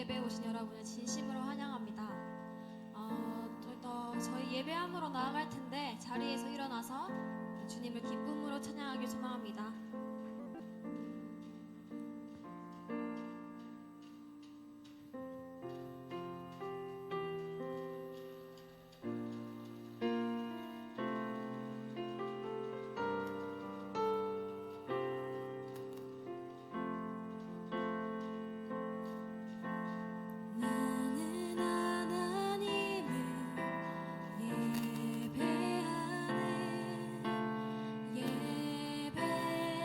예배 오신 여러분을 진심으로 환영합니다. 또 저희 예배함으로 나아갈 텐데 자리에서 일어나서 주님을 기쁨으로 찬양하길 소망합니다. 예배하네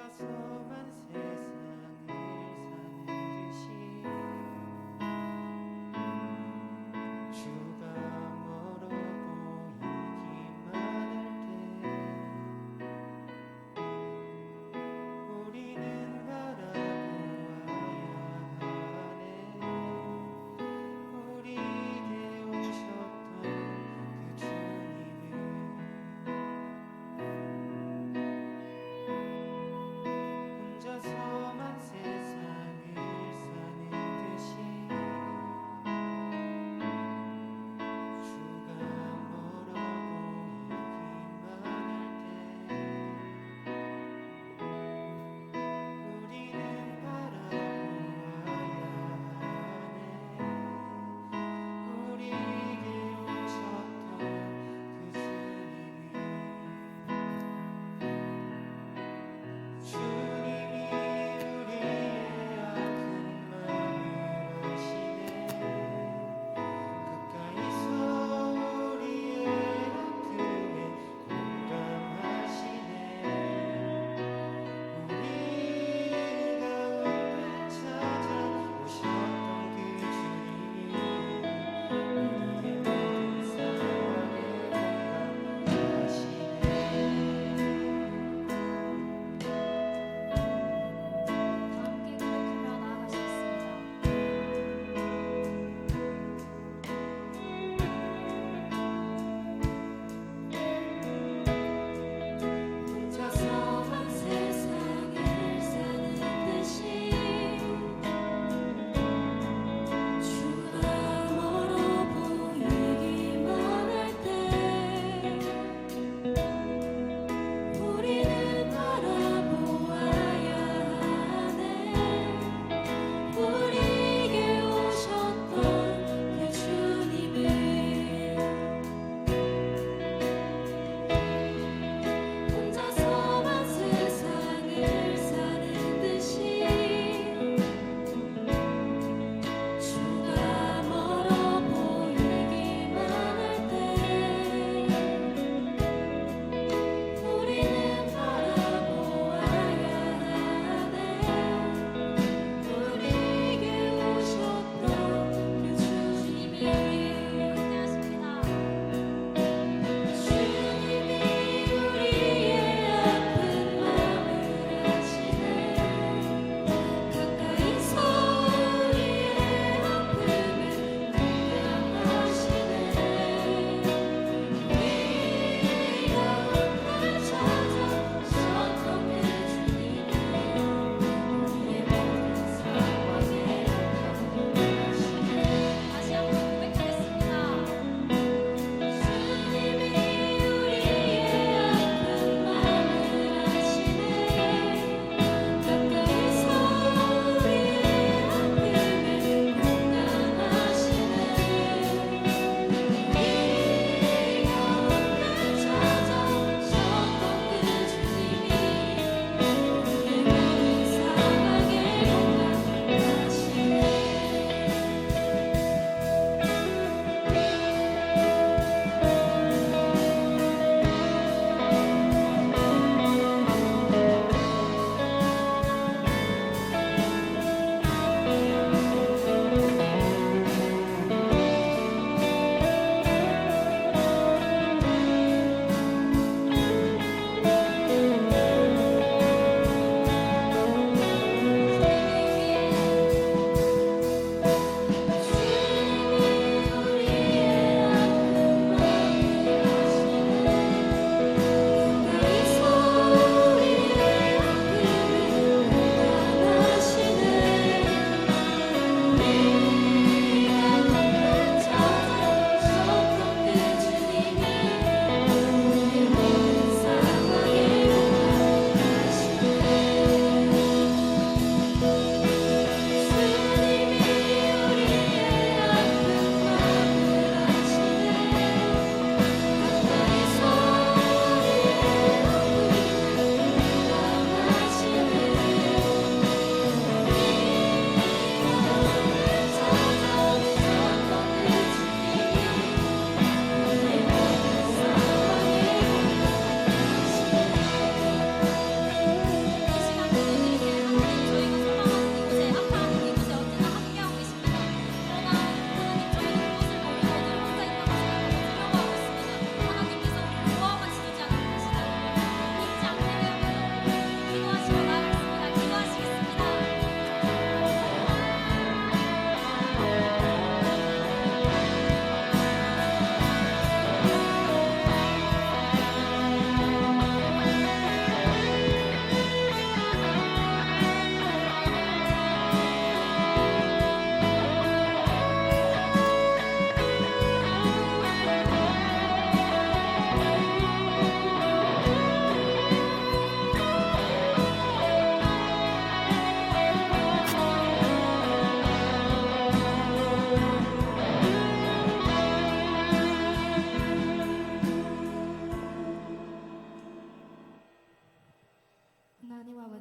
혼자서만 세상을 사는 듯이 주가 멀어 보이기만 할 때 우리는 바라보아야 하네. 우리에게 오셨던 그 주님을 혼자서만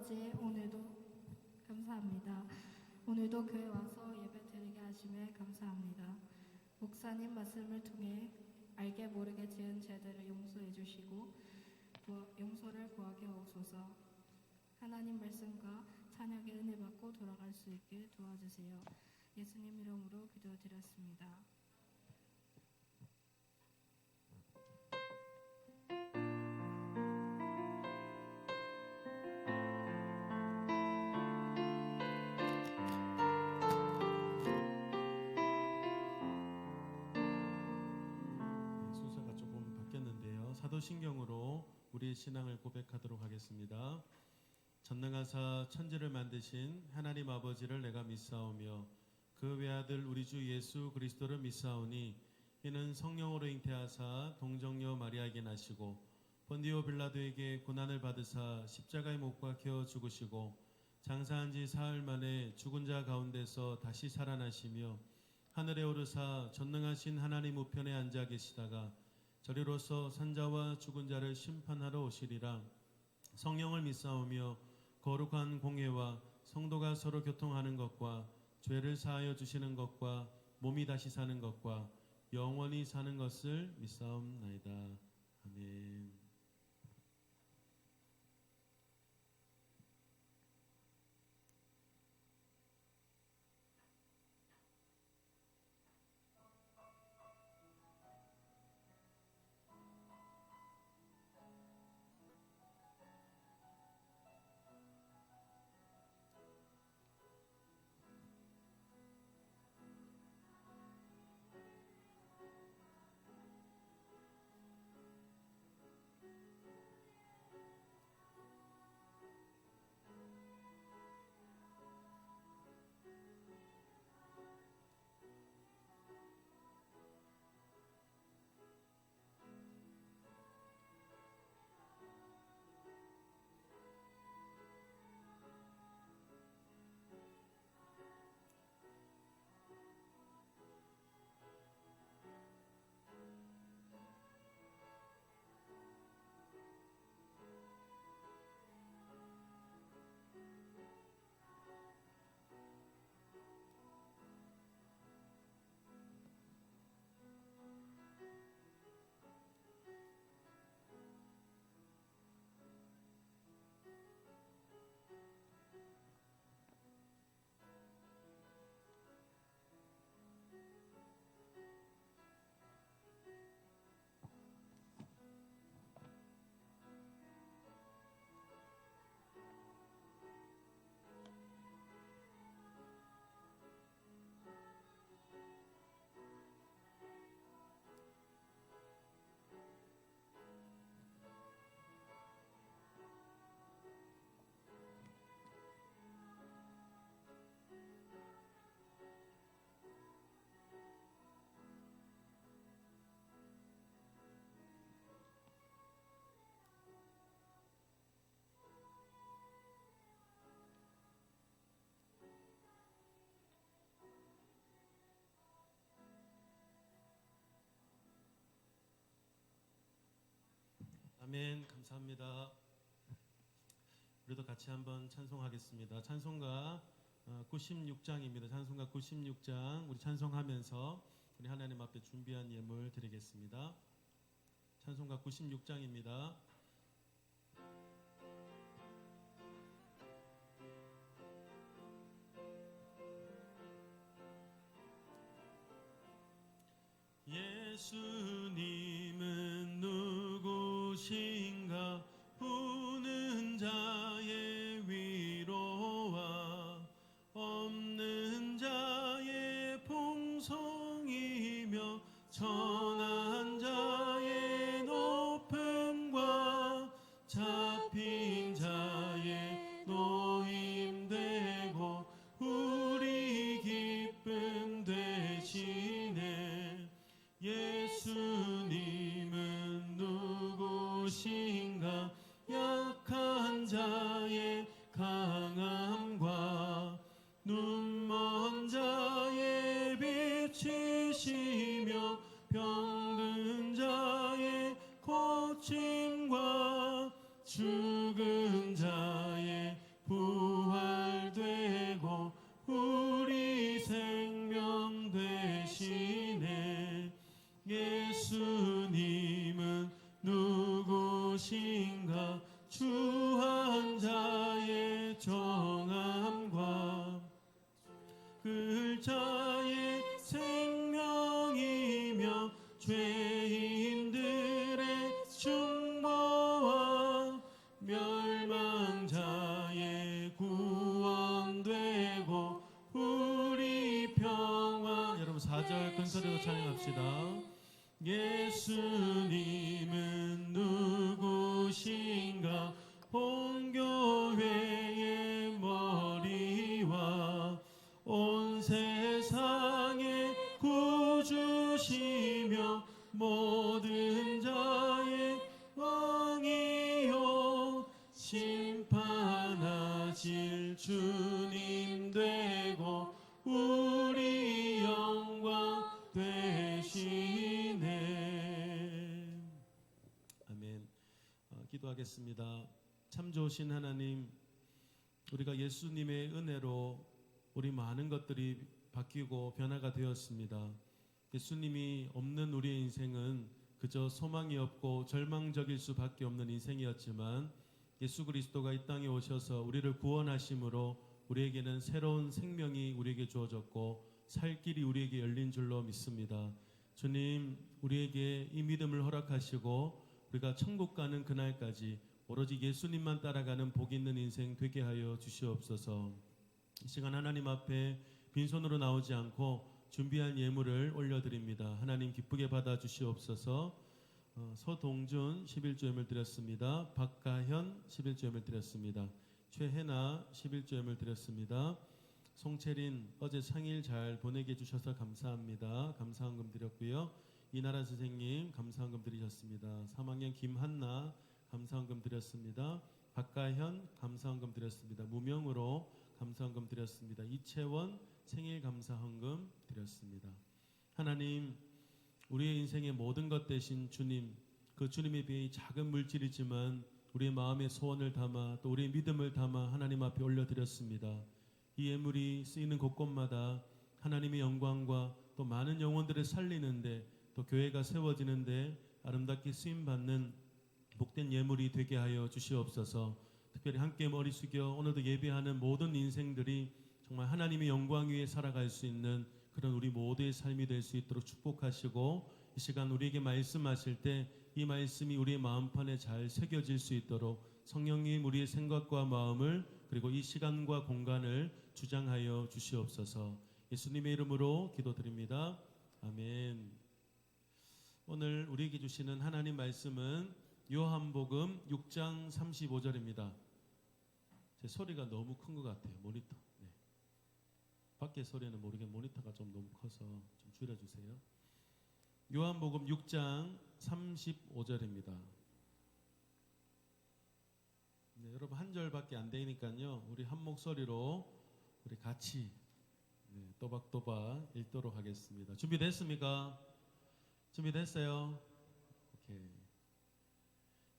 여기까지 오늘도 감사합니다. 오늘도 교회 와서 예배 드리게 하심에 감사합니다. 목사님 말씀을 통해 알게 모르게 지은 죄들을 용서해 주시고 용서를 구하게 하옵소서. 하나님 말씀과 찬양의 은혜 받고 돌아갈 수 있게 도와주세요. 예수님 이름으로 기도드렸습니다. 순서가 조금 바뀌었는데요. 사도신경으로 우리의 신앙을 고백하도록 하겠습니다. 전능하사 천지를 만드신 하나님 아버지를 내가 믿사오며 그 외아들 우리 주 예수 그리스도를 믿사오니 이는 성령으로 잉태하사 동정녀 마리아에게 나시고 본디오 빌라도에게 고난을 받으사 십자가에 못 박혀 죽으시고 장사한 지 사흘 만에 죽은 자 가운데서 다시 살아나시며 하늘에 오르사 전능하신 하나님 우편에 앉아 계시다가 저리로서 산자와 죽은 자를 심판하러 오시리라. 성령을 믿사오며 거룩한 공예와 성도가 서로 교통하는 것과 죄를 사하여 주시는 것과 몸이 다시 사는 것과 영원히 사는 것을 믿사옵나이다. 아멘. 아멘. 감사합니다. 우리도 같이 한번 찬송하겠습니다. 찬송가 96장입니다. 찬송가 96장 우리 찬송하면서 우리 하나님 앞에 준비한 예물 드리겠습니다. 찬송가 96장입니다. 예수님은 누구신가? 우는 자의 위로와 없는 자의 풍성이며 천한 자의 높음과 잡힌 자의 노임되고 우리 기쁨 되시네. 예수님은 누구신가? 약한 자의 강함과 눈먼 자의 빛이시며 병든 자의 고침과 죽은 자의 소리로 찬양합시다. 예수님은 누구신가? 본교회의 머리와 온 세상의 구주시며 모든 자의 왕이요 심판하실 주님 되고 우리 영광 되시네. 아멘. 기도하겠습니다. 참 좋으신 하나님, 우리가 예수님의 은혜로 우리 많은 것들이 바뀌고 변화가 되었습니다. 예수님이 없는 우리의 인생은 그저 소망이 없고 절망적일 수밖에 없는 인생이었지만 예수 그리스도가 이 땅에 오셔서 우리를 구원하심으로 우리에게는 새로운 생명이 우리에게 주어졌고 살 길이 우리에게 열린 줄로 믿습니다. 주님, 우리에게 이 믿음을 허락하시고 우리가 천국 가는 그날까지 오로지 예수님만 따라가는 복 있는 인생 되게 하여 주시옵소서. 이 시간 하나님 앞에 빈손으로 나오지 않고 준비한 예물을 올려드립니다. 하나님 기쁘게 받아 주시옵소서. 서동준 11조 예물 드렸습니다. 박가현 11조 예물 드렸습니다. 최혜나 11조 예물 드렸습니다. 송채린 어제 생일 잘 보내게 해주셔서 감사합니다. 감사헌금 드렸고요. 이나라 선생님 감사헌금 드리셨습니다. 3학년 김한나 감사헌금 드렸습니다. 박가현 감사헌금 드렸습니다. 무명으로 감사헌금 드렸습니다. 이채원 생일 감사헌금 드렸습니다. 하나님, 우리의 인생의 모든 것 되신 주님, 그 주님에 비해 작은 물질이지만 우리의 마음의 소원을 담아 또 우리의 믿음을 담아 하나님 앞에 올려드렸습니다. 이 예물이 쓰이는 곳곳마다 하나님의 영광과 또 많은 영혼들을 살리는데 또 교회가 세워지는데 아름답게 쓰임받는 복된 예물이 되게 하여 주시옵소서. 특별히 함께 머리 숙여 오늘도 예배하는 모든 인생들이 정말 하나님의 영광 위에 살아갈 수 있는 그런 우리 모두의 삶이 될 수 있도록 축복하시고 이 시간 우리에게 말씀하실 때 이 말씀이 우리의 마음판에 잘 새겨질 수 있도록 성령님 우리의 생각과 마음을 그리고 이 시간과 공간을 주장하여 주시옵소서. 예수님의 이름으로 기도드립니다. 아멘. 오늘 우리에게 주시는 하나님 말씀은 요한복음 6장 35절입니다. 제 소리가 너무 큰 것 같아요. 모니터. 네. 밖에 소리는 모르게 모니터가 좀 너무 커서 좀 줄여주세요. 요한복음 6장 35절입니다. 네, 여러분 한 절밖에 안 되니까요. 우리 한 목소리로 우리 같이 또박또박 읽도록 하겠습니다. 준비됐습니까? 준비됐어요? 오케이.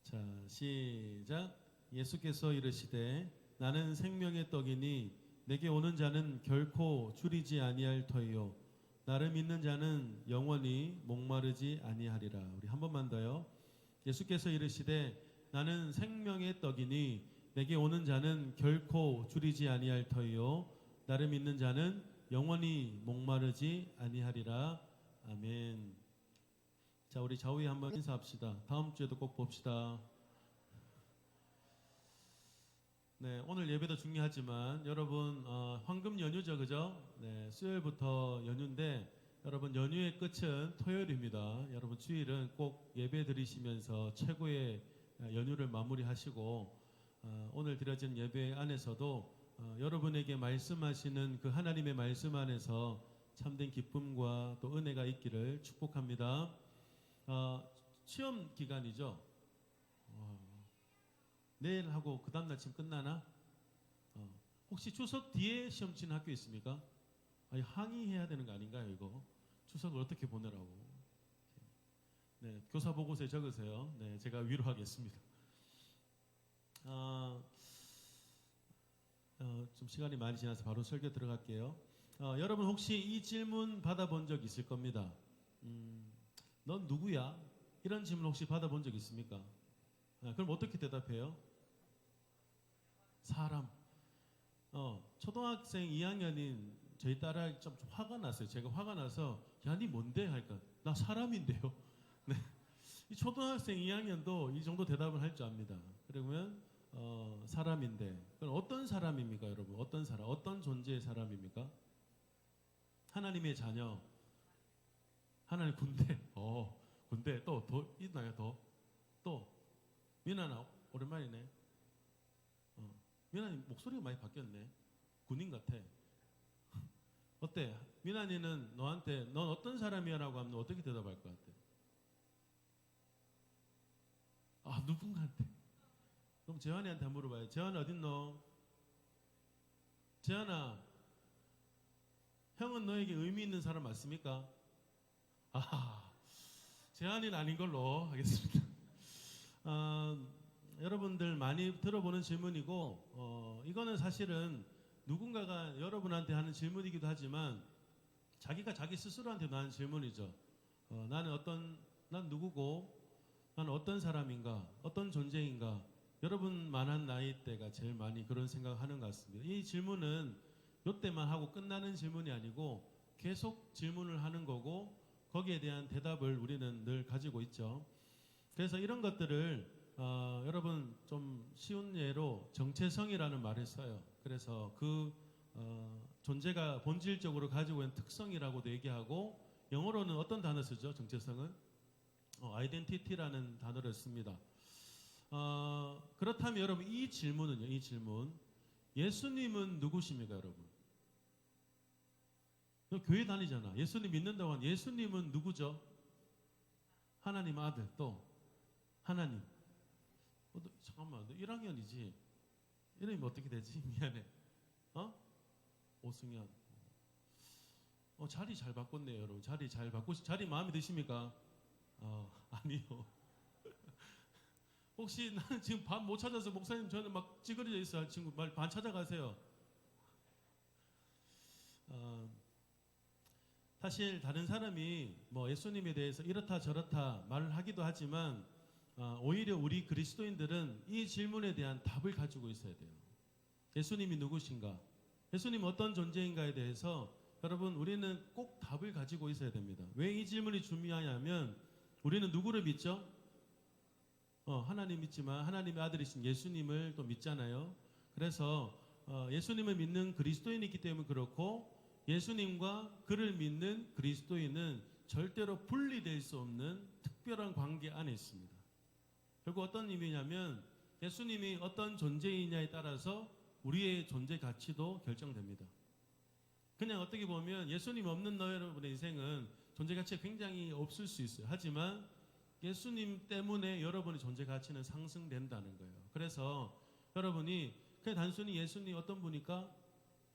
자, 시작. 예수께서 이르시되 나는 생명의 떡이니 내게 오는 자는 결코 줄이지 아니할 터이요 나를 믿는 자는 영원히 목마르지 아니하리라. 우리 한 번만 더요. 예수께서 이르시되 나는 생명의 떡이니 내게 오는 자는 결코 줄이지 아니할 터이요 나를 믿는 자는 영원히 목마르지 아니하리라. 아멘. 자, 우리 좌우에 한번 인사합시다. 다음 주에도 꼭 봅시다. 네, 오늘 예배도 중요하지만 여러분 황금 연휴죠, 그죠? 네, 수요일부터 연휴인데 여러분 연휴의 끝은 토요일입니다. 여러분 주일은 꼭 예배 드리시면서 최고의 연휴를 마무리하시고 오늘 드려진 예배 안에서도 여러분에게 말씀하시는 그 하나님의 말씀 안에서 참된 기쁨과 또 은혜가 있기를 축복합니다. 시험 기간이죠. 내일 하고 그 다음날 지금 끝나나? 혹시 추석 뒤에 시험 치는 학교 있습니까? 아니, 항의해야 되는 거 아닌가요, 이거? 추석을 어떻게 보내라고? 네, 교사 보고서에 적으세요. 네, 제가 위로하겠습니다. 좀 시간이 많이 지나서 바로 설교 들어갈게요. 여러분 혹시 이 질문 받아본 적 있을 겁니다. 넌 누구야? 이런 질문 혹시 받아본 적 있습니까? 그럼 어떻게 대답해요? 사람. 초등학생 2학년인 저희 딸이 좀 화가 났어요. 제가 화가 나서 야, 니 뭔데? 하니까 나 사람인데요. 네. 이 초등학생 2학년도 이 정도 대답을 할 줄 압니다. 그러면 사람인데 그럼 어떤 사람입니까, 여러분? 어떤 사람? 어떤 존재의 사람입니까? 하나님의 자녀. 하나님 군대. 군대. 또 있나요? 또 미나나 오랜만이네. 미나님 목소리가 많이 바뀌었네. 군인 같아. 어때? 미나니는 너한테 넌 어떤 사람이야라고 하면 어떻게 대답할 것 같아? 누군가한테. 그럼 재환이한테 한번 물어봐요. 재환 어딨노? 재환아, 형은 너에게 의미 있는 사람 맞습니까? 재환이는 아닌 걸로 하겠습니다. 여러분들 많이 들어보는 질문이고, 이거는 사실은 누군가가 여러분한테 하는 질문이기도 하지만 자기가 자기 스스로한테도 하는 질문이죠. 난 누구고, 나는 어떤 사람인가, 어떤 존재인가. 여러분 만한 나이대가 제일 많이 그런 생각하는 것 같습니다. 이 질문은 요때만 하고 끝나는 질문이 아니고 계속 질문을 하는 거고 거기에 대한 대답을 우리는 늘 가지고 있죠. 그래서 이런 것들을 여러분 좀 쉬운 예로 정체성이라는 말을 써요. 그래서 존재가 본질적으로 가지고 있는 특성이라고도 얘기하고 영어로는 어떤 단어 쓰죠? 정체성은 identity라는 단어를 씁니다. 그렇다면 여러분 이 질문은요. 이 질문 예수님은 누구십니까 여러분? 너 교회 다니잖아. 예수님 믿는다고 하면 예수님은 누구죠? 하나님 아들. 또 하나님. 잠깐만, 너 1학년이지? 이름이 어떻게 되지? 미안해. 오승현. 자리 잘 바꿨네요 여러분. 자리 마음에 드십니까? 아니요. 혹시 나는 지금 반 못 찾아서 목사님 저는 막 찌그러져 있어요. 친구 반 찾아가세요. 사실 다른 사람이 뭐 예수님에 대해서 이렇다 저렇다 말을 하기도 하지만 오히려 우리 그리스도인들은 이 질문에 대한 답을 가지고 있어야 돼요. 예수님이 누구신가? 예수님 어떤 존재인가에 대해서 여러분 우리는 꼭 답을 가지고 있어야 됩니다. 왜 이 질문이 중요하냐면 우리는 누구를 믿죠? 하나님 믿지만 하나님의 아들이신 예수님을 또 믿잖아요. 그래서 예수님을 믿는 그리스도인이기 때문에 그렇고 예수님과 그를 믿는 그리스도인은 절대로 분리될 수 없는 특별한 관계 안에 있습니다. 결국 어떤 의미냐면 예수님이 어떤 존재이냐에 따라서 우리의 존재 가치도 결정됩니다. 그냥 어떻게 보면 예수님 없는 여러분의 인생은 존재 가치가 굉장히 없을 수 있어요. 하지만 예수님 때문에 여러분의 존재 가치는 상승된다는 거예요. 그래서 여러분이 그냥 단순히 예수님 어떤 분일까?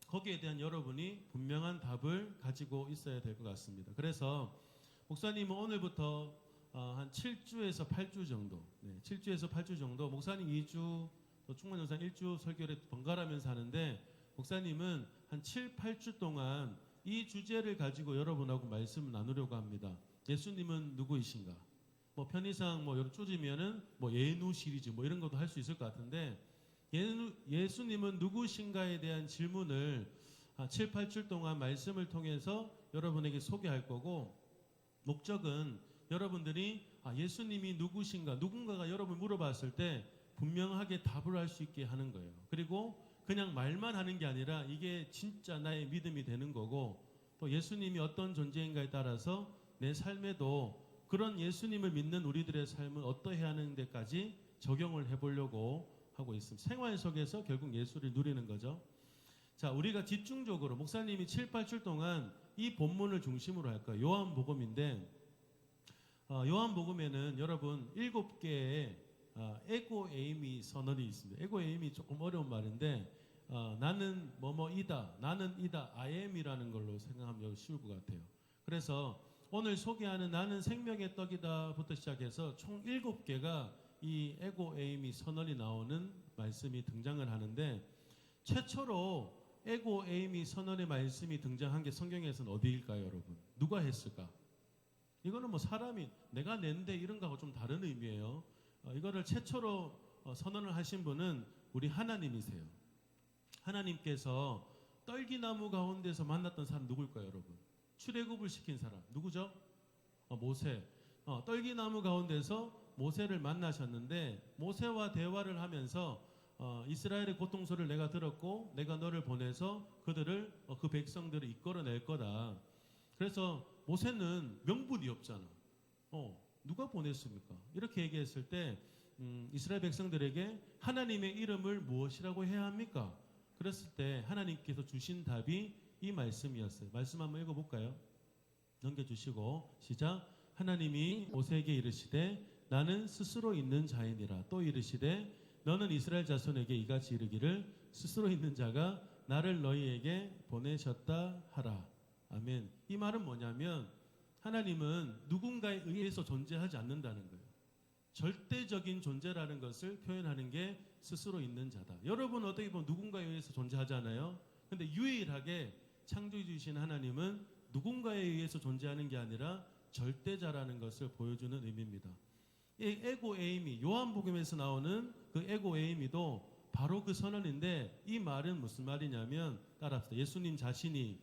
거기에 대한 여러분이 분명한 답을 가지고 있어야 될 것 같습니다. 그래서 목사님은 오늘부터 한 7주에서 8주 정도 7주에서 8주 정도 목사님 2주 또 충만전사 1주 설교를 번갈아면서 하는데 목사님은 한 7, 8주 동안 이 주제를 가지고 여러분하고 말씀을 나누려고 합니다. 예수님은 누구이신가? 뭐 편의상 뭐 여러 쪼지면은 뭐 예누 시리즈 뭐 이런 것도 할 수 있을 것 같은데 예수님은 누구신가에 대한 질문을 7, 8주 동안 말씀을 통해서 여러분에게 소개할 거고 목적은 여러분들이 예수님이 누구신가 누군가가 여러분 물어봤을 때 분명하게 답을 할 수 있게 하는 거예요. 그리고 그냥 말만 하는 게 아니라 이게 진짜 나의 믿음이 되는 거고 또 예수님이 어떤 존재인가에 따라서 내 삶에도 그런 예수님을 믿는 우리들의 삶을 어떠해야 하는 데까지 적용을 해보려고 하고 있습니다. 생활 속에서 결국 예수를 누리는 거죠. 자, 우리가 집중적으로 목사님이 7, 8주 동안 이 본문을 중심으로 할 거예요. 요한복음인데 요한복음에는 여러분 7개의 에고 에이미 선언이 있습니다. 에고 에이미 조금 어려운 말인데 나는 뭐뭐이다, 나는 이다, I am이라는 걸로 생각하면 쉬울 것 같아요. 그래서 오늘 소개하는 나는 생명의 떡이다부터 시작해서 총 7개가 이 에고 에이미 선언이 나오는 말씀이 등장을 하는데 최초로 에고 에이미 선언의 말씀이 등장한 게 성경에서는 어디일까요, 여러분? 누가 했을까? 이거는 뭐 사람이 내가 낸데 이런 거하고 좀 다른 의미예요. 이거를 최초로 선언을 하신 분은 우리 하나님이세요. 하나님께서 떨기나무 가운데서 만났던 사람 누굴까요, 여러분? 출애굽을 시킨 사람 누구죠? 모세. 떨기나무 가운데서 모세를 만나셨는데 모세와 대화를 하면서 이스라엘의 고통소를 내가 들었고 내가 너를 보내서 그들을 그 백성들을 이끌어낼 거다. 그래서 모세는 명분이 없잖아. 누가 보냈습니까? 이렇게 얘기했을 때 이스라엘 백성들에게 하나님의 이름을 무엇이라고 해야 합니까? 그랬을 때 하나님께서 주신 답이 이 말씀이었어요. 말씀 한번 읽어볼까요? 넘겨주시고 시작. 하나님이 모세에게 이르시되 나는 스스로 있는 자이니라. 또 이르시되 너는 이스라엘 자손에게 이같이 이르기를 스스로 있는 자가 나를 너희에게 보내셨다 하라. 아멘. 이 말은 뭐냐면 하나님은 누군가에 의해서 존재하지 않는다는 거예요. 절대적인 존재라는 것을 표현하는 게 스스로 있는 자다. 여러분 어떻게 보면 누군가에 의해서 존재하잖아요. 근데 유일하게 창조해 주신 하나님은 누군가에 의해서 존재하는 게 아니라 절대자라는 것을 보여주는 의미입니다. 이 에고 에이미, 요한복음에서 나오는 그 에고 에이미도 바로 그 선언인데 이 말은 무슨 말이냐면 따라합시다. 예수님 자신이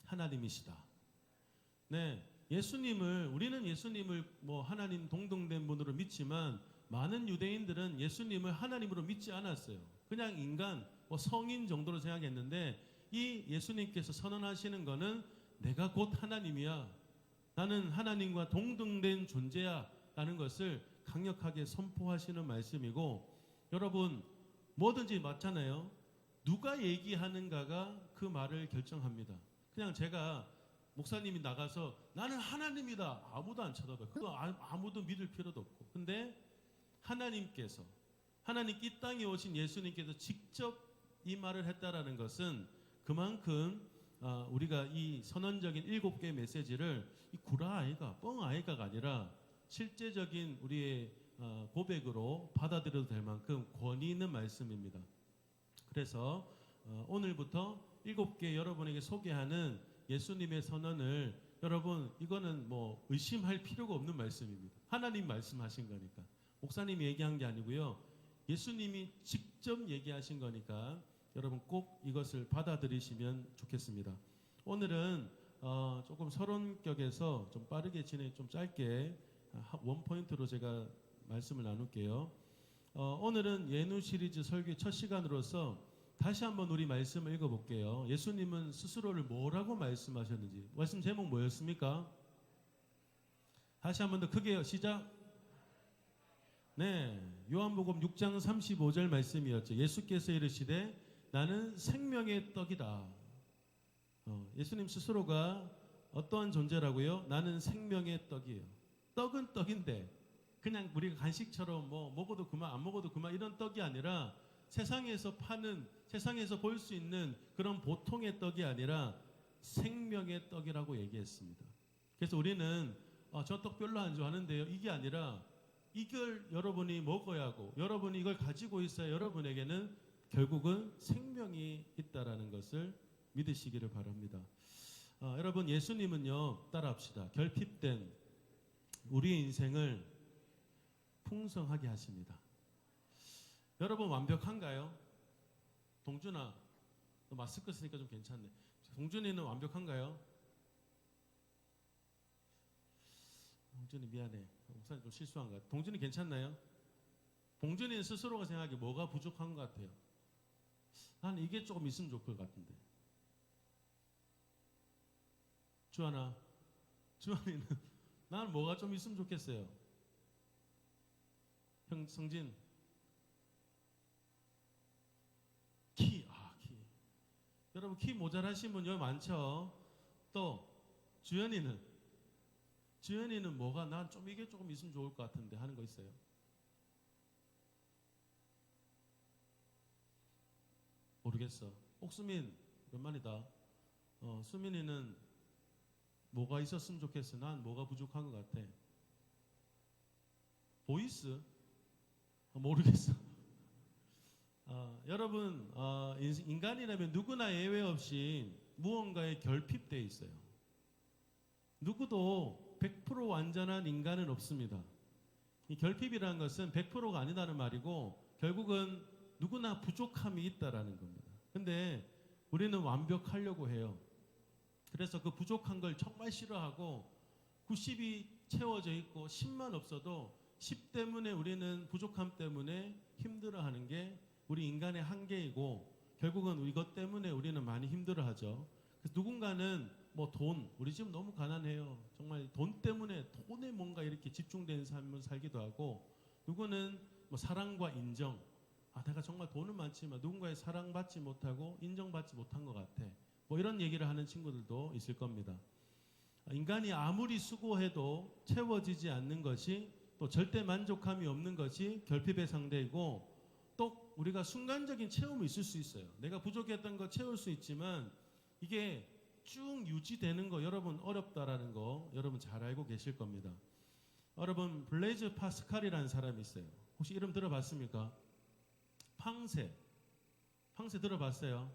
하나님이시다. 네, 우리는 예수님을 뭐 하나님 동등된 분으로 믿지만 많은 유대인들은 예수님을 하나님으로 믿지 않았어요. 그냥 인간, 뭐 성인 정도로 생각했는데 이 예수님께서 선언하시는 거는 내가 곧 하나님이야. 나는 하나님과 동등된 존재야. 라는 것을 강력하게 선포하시는 말씀이고 여러분 뭐든지 맞잖아요. 누가 얘기하는가가 그 말을 결정합니다. 그냥 제가 목사님이 나가서 나는 하나님이다. 아무도 안 쳐다봐요. 그거 아무도 믿을 필요도 없고. 근데 하나님 이 땅에 오신 예수님께서 직접 이 말을 했다라는 것은 그만큼 우리가 이 선언적인 7개의 메시지를 이 구라아이가 뻥아이가가 아니라 실제적인 우리의 고백으로 받아들여도 될 만큼 권위 있는 말씀입니다. 그래서 오늘부터 7개 여러분에게 소개하는 예수님의 선언을 여러분 이거는 뭐 의심할 필요가 없는 말씀입니다. 하나님 말씀하신 거니까. 목사님이 얘기한 게 아니고요. 예수님이 직접 얘기하신 거니까 여러분 꼭 이것을 받아들이시면 좋겠습니다. 오늘은 조금 서론격에서 좀 빠르게 좀 짧게 원포인트로 제가 말씀을 나눌게요. 오늘은 예누 시리즈 설교 첫 시간으로서 다시 한번 우리 말씀을 읽어볼게요. 예수님은 스스로를 뭐라고 말씀하셨는지. 말씀 제목 뭐였습니까? 다시 한번 더 크게요. 시작. 네, 요한복음 6장 35절 말씀이었죠. 예수께서 이르시되 나는 생명의 떡이다. 예수님 스스로가 어떠한 존재라고요? 나는 생명의 떡이에요. 떡은 떡인데 그냥 우리가 간식처럼 뭐 먹어도 그만 안 먹어도 그만 이런 떡이 아니라 세상에서 파는 세상에서 볼 수 있는 그런 보통의 떡이 아니라 생명의 떡이라고 얘기했습니다. 그래서 우리는 저 떡 별로 안 좋아하는데요. 이게 아니라 이걸 여러분이 먹어야 하고 여러분이 이걸 가지고 있어야 여러분에게는 결국은 생명이 있다라는 것을 믿으시기를 바랍니다. 여러분 예수님은요 따라합시다. 결핍된 우리의 인생을 풍성하게 하십니다. 여러분 완벽한가요? 동준아, 너 마스크 쓰니까 좀 괜찮네. 동준이는 완벽한가요? 동준이 미안해. 목사님 좀 실수한 것 같아. 동준이 괜찮나요? 동준이는 스스로가 생각하기에 뭐가 부족한 것 같아요? 나는 이게 조금 있으면 좋을 것 같은데. 주한이는 나는 뭐가 좀 있으면 좋겠어요. 성진 키. 여러분 키 모자라신 분 여기 많죠? 또 주연이는 뭐가 난 좀 이게 조금 있으면 좋을 것 같은데 하는 거 있어요? 모르겠어. 옥수민 오랜만이다. 수민이는 뭐가 있었으면 좋겠어? 난 뭐가 부족한 것 같아? 보이스? 모르겠어. 여러분 인간이라면 누구나 예외 없이 무언가에 결핍되어 있어요. 누구도 100% 완전한 인간은 없습니다. 이 결핍이라는 것은 100%가 아니다는 말이고 결국은 누구나 부족함이 있다라는 겁니다. 근데 우리는 완벽하려고 해요. 그래서 그 부족한 걸 정말 싫어하고 90이 채워져 있고 10만 없어도 10 때문에 우리는 부족함 때문에 힘들어하는 게 우리 인간의 한계이고 결국은 이것 때문에 우리는 많이 힘들어하죠. 그래서 누군가는 뭐 돈, 우리 지금 너무 가난해요. 정말 돈 때문에 돈에 뭔가 이렇게 집중된 삶을 살기도 하고, 누구는 뭐 사랑과 인정. 내가 정말 돈은 많지만 누군가의 사랑받지 못하고 인정받지 못한 것 같아. 뭐 이런 얘기를 하는 친구들도 있을 겁니다. 인간이 아무리 수고해도 채워지지 않는 것이, 또 절대 만족함이 없는 것이 결핍의 상대이고, 또 우리가 순간적인 체험이 있을 수 있어요. 내가 부족했던 거 채울 수 있지만 이게 쭉 유지되는 거 여러분 어렵다라는 거 여러분 잘 알고 계실 겁니다. 여러분 블레이즈 파스칼이라는 사람이 있어요. 혹시 이름 들어봤습니까? 팡세 들어봤어요?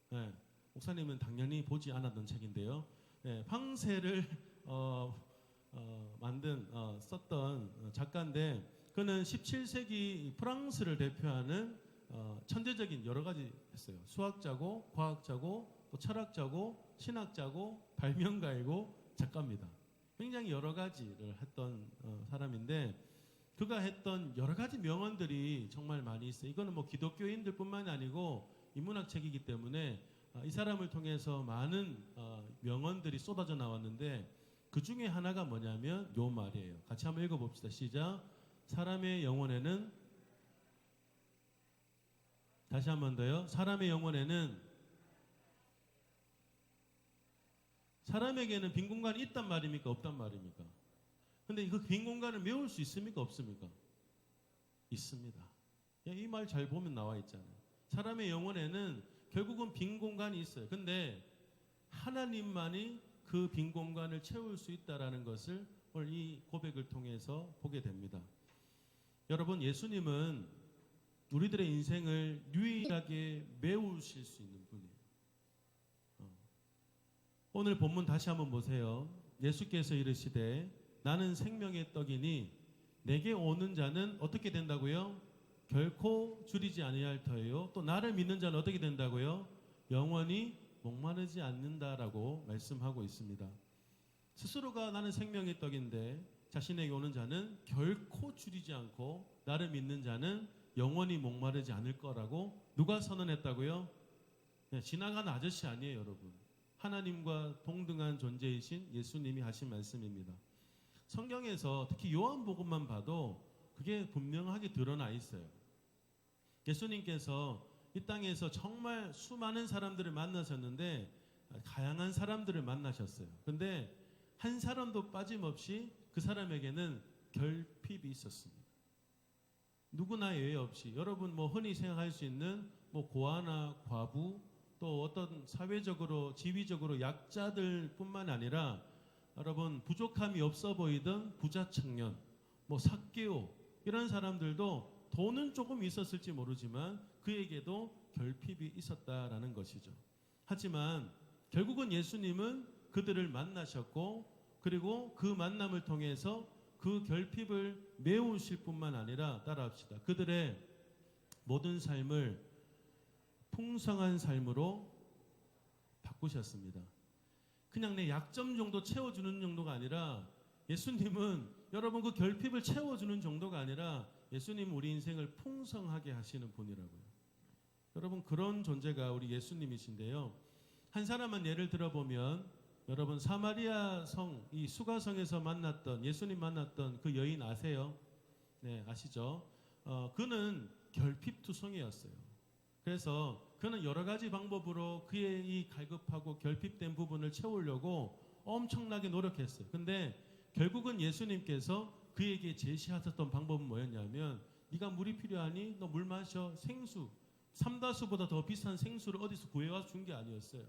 네, 목사님은 당연히 보지 않았던 책인데요. 네, 팡세를 썼던 작가인데, 그는 17세기 프랑스를 대표하는 천재적인 여러 가지 했어요. 수학자고 과학자고 또 철학자고 신학자고 발명가이고 작가입니다. 굉장히 여러 가지를 했던 사람인데, 그가 했던 여러 가지 명언들이 정말 많이 있어요. 이거는 뭐 기독교인들뿐만이 아니고 인문학 책이기 때문에 이 사람을 통해서 많은 명언들이 쏟아져 나왔는데, 그 중에 하나가 뭐냐면 요 말이에요. 같이 한번 읽어봅시다. 시작. 사람의 영혼에는, 다시 한 번 더요. 사람의 영혼에는, 사람에게는 빈 공간이 있단 말입니까? 없단 말입니까? 근데 그 빈 공간을 메울 수 있습니까? 없습니까? 있습니다. 이 말 잘 보면 나와 있잖아요. 사람의 영혼에는 결국은 빈 공간이 있어요. 근데 하나님만이 그 빈 공간을 채울 수 있다라는 것을 오늘 이 고백을 통해서 보게 됩니다. 여러분, 예수님은 우리들의 인생을 유일하게 메우실 수 있는 분이에요. 오늘 본문 다시 한번 보세요. 예수께서 이르시되 나는 생명의 떡이니 내게 오는 자는 어떻게 된다고요? 결코 줄이지 아니할 터예요. 또 나를 믿는 자는 어떻게 된다고요? 영원히 목마르지 않는다라고 말씀하고 있습니다. 스스로가 나는 생명의 떡인데 자신에게 오는 자는 결코 줄이지 않고 나를 믿는 자는 영원히 목마르지 않을 거라고 누가 선언했다고요? 네, 지나가는 아저씨 아니에요, 여러분. 하나님과 동등한 존재이신 예수님이 하신 말씀입니다. 성경에서 특히 요한복음만 봐도 그게 분명하게 드러나 있어요. 예수님께서 이 땅에서 정말 수많은 사람들을 만나셨는데 다양한 사람들을 만나셨어요. 근데 한 사람도 빠짐없이 그 사람에게는 결핍이 있었습니다. 누구나 예외 없이 여러분 뭐 흔히 생각할 수 있는 뭐 고아나 과부, 또 어떤 사회적으로 지위적으로 약자들뿐만 아니라 여러분 부족함이 없어 보이던 부자 청년, 뭐 삭개오 이런 사람들도 돈은 조금 있었을지 모르지만 그에게도 결핍이 있었다라는 것이죠. 하지만 결국은 예수님은 그들을 만나셨고, 그리고 그 만남을 통해서 그 결핍을 메우실 뿐만 아니라, 따라합시다, 그들의 모든 삶을 풍성한 삶으로 바꾸셨습니다. 그냥 내 약점 정도 채워주는 정도가 아니라, 예수님은 여러분 그 결핍을 채워주는 정도가 아니라 예수님은 우리 인생을 풍성하게 하시는 분이라고요. 여러분 그런 존재가 우리 예수님이신데요. 한 사람만 예를 들어보면, 여러분 사마리아 성, 이 수가성에서 만났던, 예수님 만났던 그 여인 아세요? 네, 아시죠? 그는 결핍투성이었어요. 그래서 그는 여러 가지 방법으로 그의 이 갈급하고 결핍된 부분을 채우려고 엄청나게 노력했어요. 근데 결국은 예수님께서 그에게 제시하셨던 방법은 뭐였냐면, 네가 물이 필요하니 너 물 마셔. 생수, 삼다수보다 더 비싼 생수를 어디서 구해와서 준 게 아니었어요.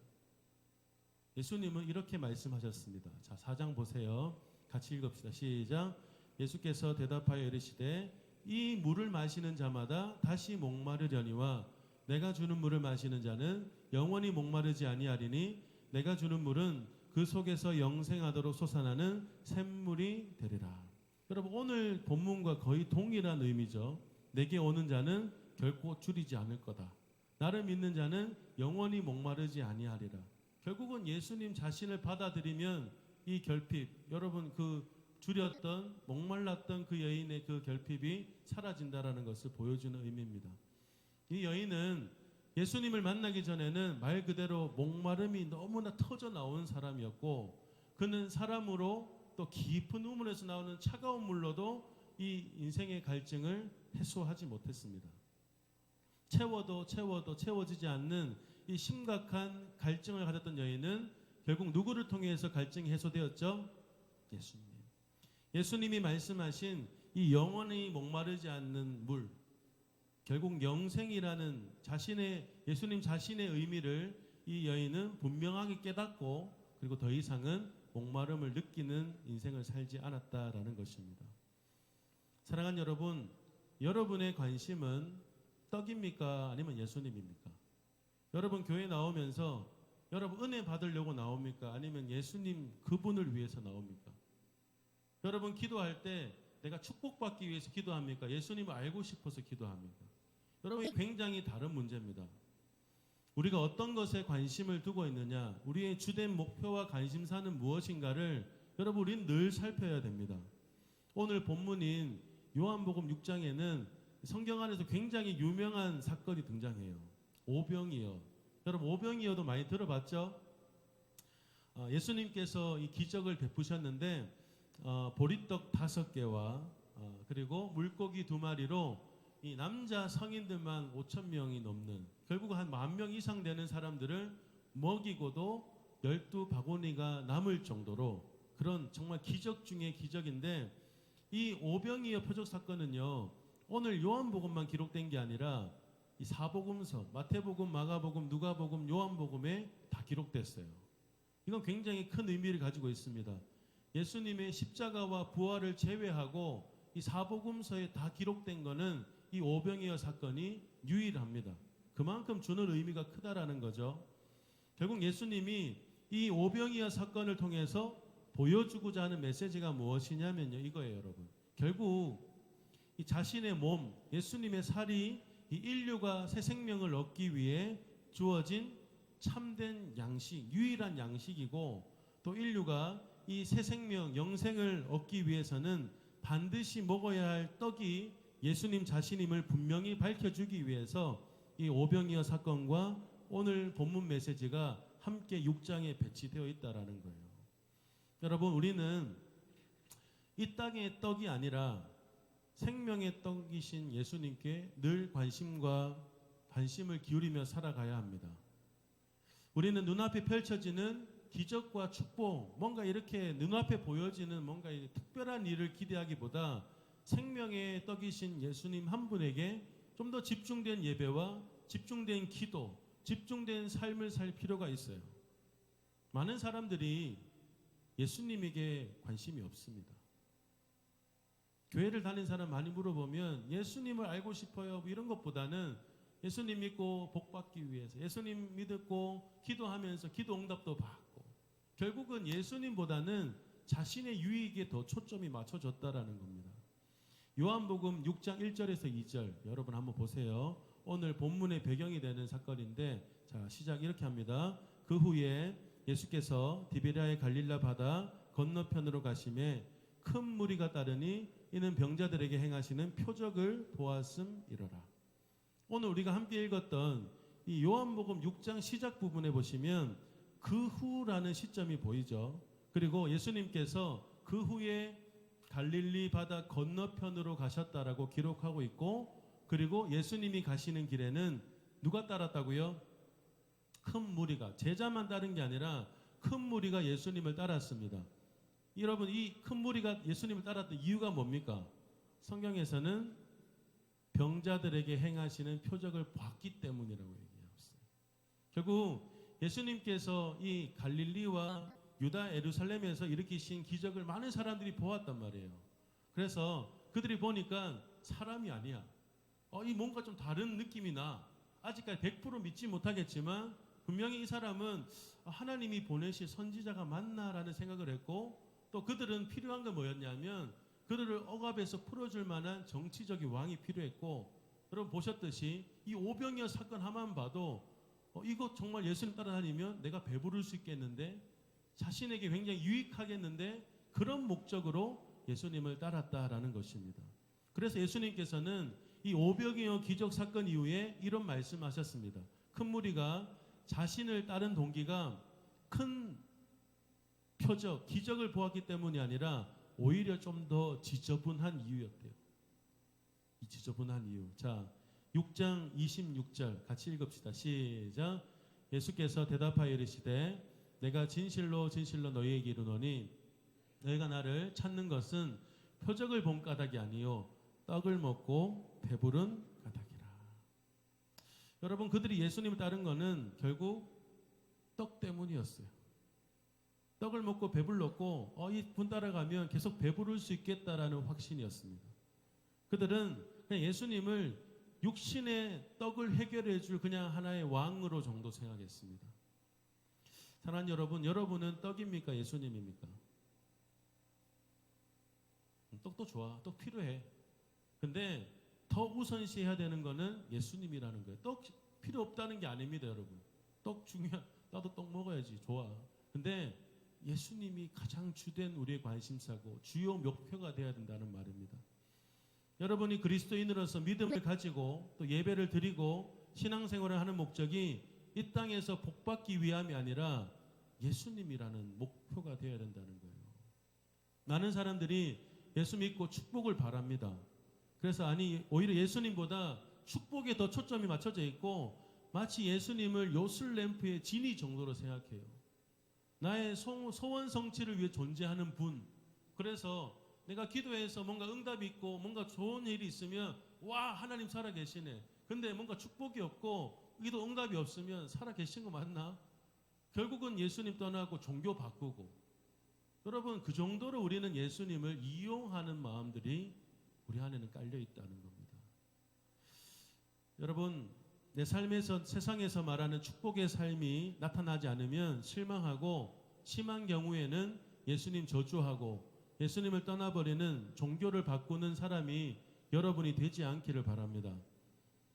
예수님은 이렇게 말씀하셨습니다. 자, 4장 보세요. 같이 읽읍시다. 시작. 예수께서 대답하여 이르시되 이 물을 마시는 자마다 다시 목마르려니와 내가 주는 물을 마시는 자는 영원히 목마르지 아니하리니 내가 주는 물은 그 속에서 영생하도록 솟아나는 샘물이 되리라. 여러분 오늘 본문과 거의 동일한 의미죠. 내게 오는 자는 결코 줄이지 않을 거다. 나를 믿는 자는 영원히 목마르지 아니하리라. 결국은 예수님 자신을 받아들이면 이 결핍, 여러분 그 줄였던 목말랐던 그 여인의 그 결핍이 사라진다라는 것을 보여주는 의미입니다. 이 여인은 예수님을 만나기 전에는 말 그대로 목마름이 너무나 터져 나온 사람이었고, 그는 사람으로 또 깊은 우물에서 나오는 차가운 물로도 이 인생의 갈증을 해소하지 못했습니다. 채워도 채워지지 않는 이 심각한 갈증을 가졌던 여인은 결국 누구를 통해서 갈증이 해소되었죠? 예수님. 예수님이 말씀하신 이 영원히 목마르지 않는 물, 결국 영생이라는 예수님 자신의 의미를 이 여인은 분명하게 깨닫고, 그리고 더 이상은 목마름을 느끼는 인생을 살지 않았다라는 것입니다. 사랑하는 여러분, 여러분의 관심은 떡입니까? 아니면 예수님입니까? 여러분 교회 나오면서 여러분 은혜 받으려고 나옵니까? 아니면 예수님 그분을 위해서 나옵니까? 여러분 기도할 때 내가 축복받기 위해서 기도합니까? 예수님을 알고 싶어서 기도합니까? 여러분 굉장히 다른 문제입니다. 우리가 어떤 것에 관심을 두고 있느냐, 우리의 주된 목표와 관심사는 무엇인가를 여러분 우리는 늘 살펴야 됩니다. 오늘 본문인 요한복음 6장에는 성경 안에서 굉장히 유명한 사건이 등장해요. 오병이어. 여러분 오병이어도 많이 들어봤죠? 예수님께서 이 기적을 베푸셨는데 보리떡 5개와 그리고 물고기 2마리로 이 남자 성인들만 5,000명이 넘는, 결국 한 10,000명 이상 되는 사람들을 먹이고도 12바구니가 남을 정도로, 그런 정말 기적 중의 기적인데, 이 오병이어 표적 사건은요 오늘 요한복음만 기록된 게 아니라 이 사복음서 마태복음, 마가복음, 누가복음, 요한복음에 다 기록됐어요. 이건 굉장히 큰 의미를 가지고 있습니다. 예수님의 십자가와 부활을 제외하고 이 사복음서에 다 기록된 거는 이 오병이어 사건이 유일합니다. 그만큼 주는 의미가 크다라는 거죠. 결국 예수님이 이 오병이어 사건을 통해서 보여주고자 하는 메시지가 무엇이냐면요, 이거예요, 여러분. 결국 이 자신의 몸, 예수님의 살이 이 인류가 새 생명을 얻기 위해 주어진 참된 양식, 유일한 양식이고, 또 인류가 이 새 생명, 영생을 얻기 위해서는 반드시 먹어야 할 떡이 예수님 자신임을 분명히 밝혀주기 위해서 이 오병이어 사건과 오늘 본문 메시지가 함께 6장에 배치되어 있다라는 거예요. 여러분, 우리는 이 땅의 떡이 아니라 생명의 떡이신 예수님께 늘 관심을 기울이며 살아가야 합니다. 우리는 눈앞에 펼쳐지는 기적과 축복, 뭔가 이렇게 눈앞에 보여지는 뭔가 특별한 일을 기대하기보다 생명의 떡이신 예수님 한 분에게 좀 더 집중된 예배와 집중된 기도, 집중된 삶을 살 필요가 있어요. 많은 사람들이 예수님에게 관심이 없습니다. 교회를 다니는 사람 많이 물어보면 예수님을 알고 싶어요 이런 것보다는 예수님 믿고 복 받기 위해서, 예수님 믿고 기도하면서 기도 응답도 받고, 결국은 예수님보다는 자신의 유익에 더 초점이 맞춰졌다라는 겁니다. 요한복음 6장 1절에서 2절 여러분 한번 보세요. 오늘 본문의 배경이 되는 사건인데, 자 시작 이렇게 합니다. 그 후에 예수께서 디베랴의 갈릴라 바다 건너편으로 가심에 큰 무리가 따르니 이는 병자들에게 행하시는 표적을 보았음이로라. 오늘 우리가 함께 읽었던 이 요한복음 6장 시작 부분에 보시면 그 후라는 시점이 보이죠. 그리고 예수님께서 그 후에 갈릴리 바다 건너편으로 가셨다라고 기록하고 있고, 그리고 예수님이 가시는 길에는 누가 따랐다고요? 큰 무리가, 제자만 따른 게 아니라 큰 무리가 예수님을 따랐습니다. 여러분, 이 큰 무리가 예수님을 따랐던 이유가 뭡니까? 성경에서는 병자들에게 행하시는 표적을 봤기 때문이라고 얘기하고 있어요. 결국 예수님께서 이 갈릴리와 유다 예루살렘에서 일으키신 기적을 많은 사람들이 보았단 말이에요. 그래서 그들이 보니까 사람이 아니야. 이 뭔가 좀 다른 느낌이 나. 아직까지 100% 믿지 못하겠지만 분명히 이 사람은 하나님이 보내실 선지자가 맞나라는 생각을 했고, 또 그들은 필요한 건 뭐였냐면 그들을 억압에서 풀어줄 만한 정치적인 왕이 필요했고, 여러분 보셨듯이 이 오병이어 사건 하나만 봐도 이거 정말 예수님 따라다니면 내가 배부를 수 있겠는데, 자신에게 굉장히 유익하겠는데, 그런 목적으로 예수님을 따랐다라는 것입니다. 그래서 예수님께서는 이 오병이어 기적 사건 이후에 이런 말씀하셨습니다. 큰 무리가 자신을 따른 동기가 큰 표적, 기적을 보았기 때문이 아니라 오히려 좀 더 지저분한 이유였대요. 이 지저분한 이유. 자, 6장 26절 같이 읽읍시다. 시작. 예수께서 대답하여 이르시되 내가 진실로 진실로 너희에게 이르노니 너희가 나를 찾는 것은 표적을 본 까닭이 아니요 떡을 먹고 배부른 까닭이라. 여러분, 그들이 예수님을 따른 거는 결국 떡 때문이었어요. 떡을 먹고 배불렀고 이분 따라가면 계속 배부를 수 있겠다라는 확신이었습니다. 그들은 그냥 예수님을 육신의 떡을 해결해 줄 그냥 하나의 왕으로 정도 생각했습니다. 사랑하는 여러분, 여러분은 떡입니까? 예수님입니까? 떡도 좋아. 떡 필요해. 근데 더 우선시해야 되는 거는 예수님이라는 거예요. 떡 필요 없다는 게 아닙니다, 여러분. 떡 나도 떡 먹어야지. 좋아. 근데 예수님이 가장 주된 우리의 관심사고 주요 목표가 되어야 된다는 말입니다. 여러분이 그리스도인으로서 믿음을 가지고 또 예배를 드리고 신앙생활을 하는 목적이 이 땅에서 복받기 위함이 아니라 예수님이라는 목표가 되어야 된다는 거예요. 많은 사람들이 예수 믿고 축복을 바랍니다. 그래서 오히려 예수님보다 축복에 더 초점이 맞춰져 있고 마치 예수님을 요술램프의 진이 정도로 생각해요. 나의 소원 성취를 위해 존재하는 분. 그래서 내가 기도해서 뭔가 응답이 있고 뭔가 좋은 일이 있으면 와, 하나님 살아계시네. 근데 뭔가 축복이 없고 기도 응답이 없으면 살아계신 거 맞나? 결국은 예수님 떠나고 종교 바꾸고. 여러분, 그 정도로 우리는 예수님을 이용하는 마음들이 우리 안에는 깔려 있다는 겁니다. 여러분, 내 삶에서 세상에서 말하는 축복의 삶이 나타나지 않으면 실망하고 심한 경우에는 예수님 저주하고 예수님을 떠나버리는 종교를 바꾸는 사람이 여러분이 되지 않기를 바랍니다.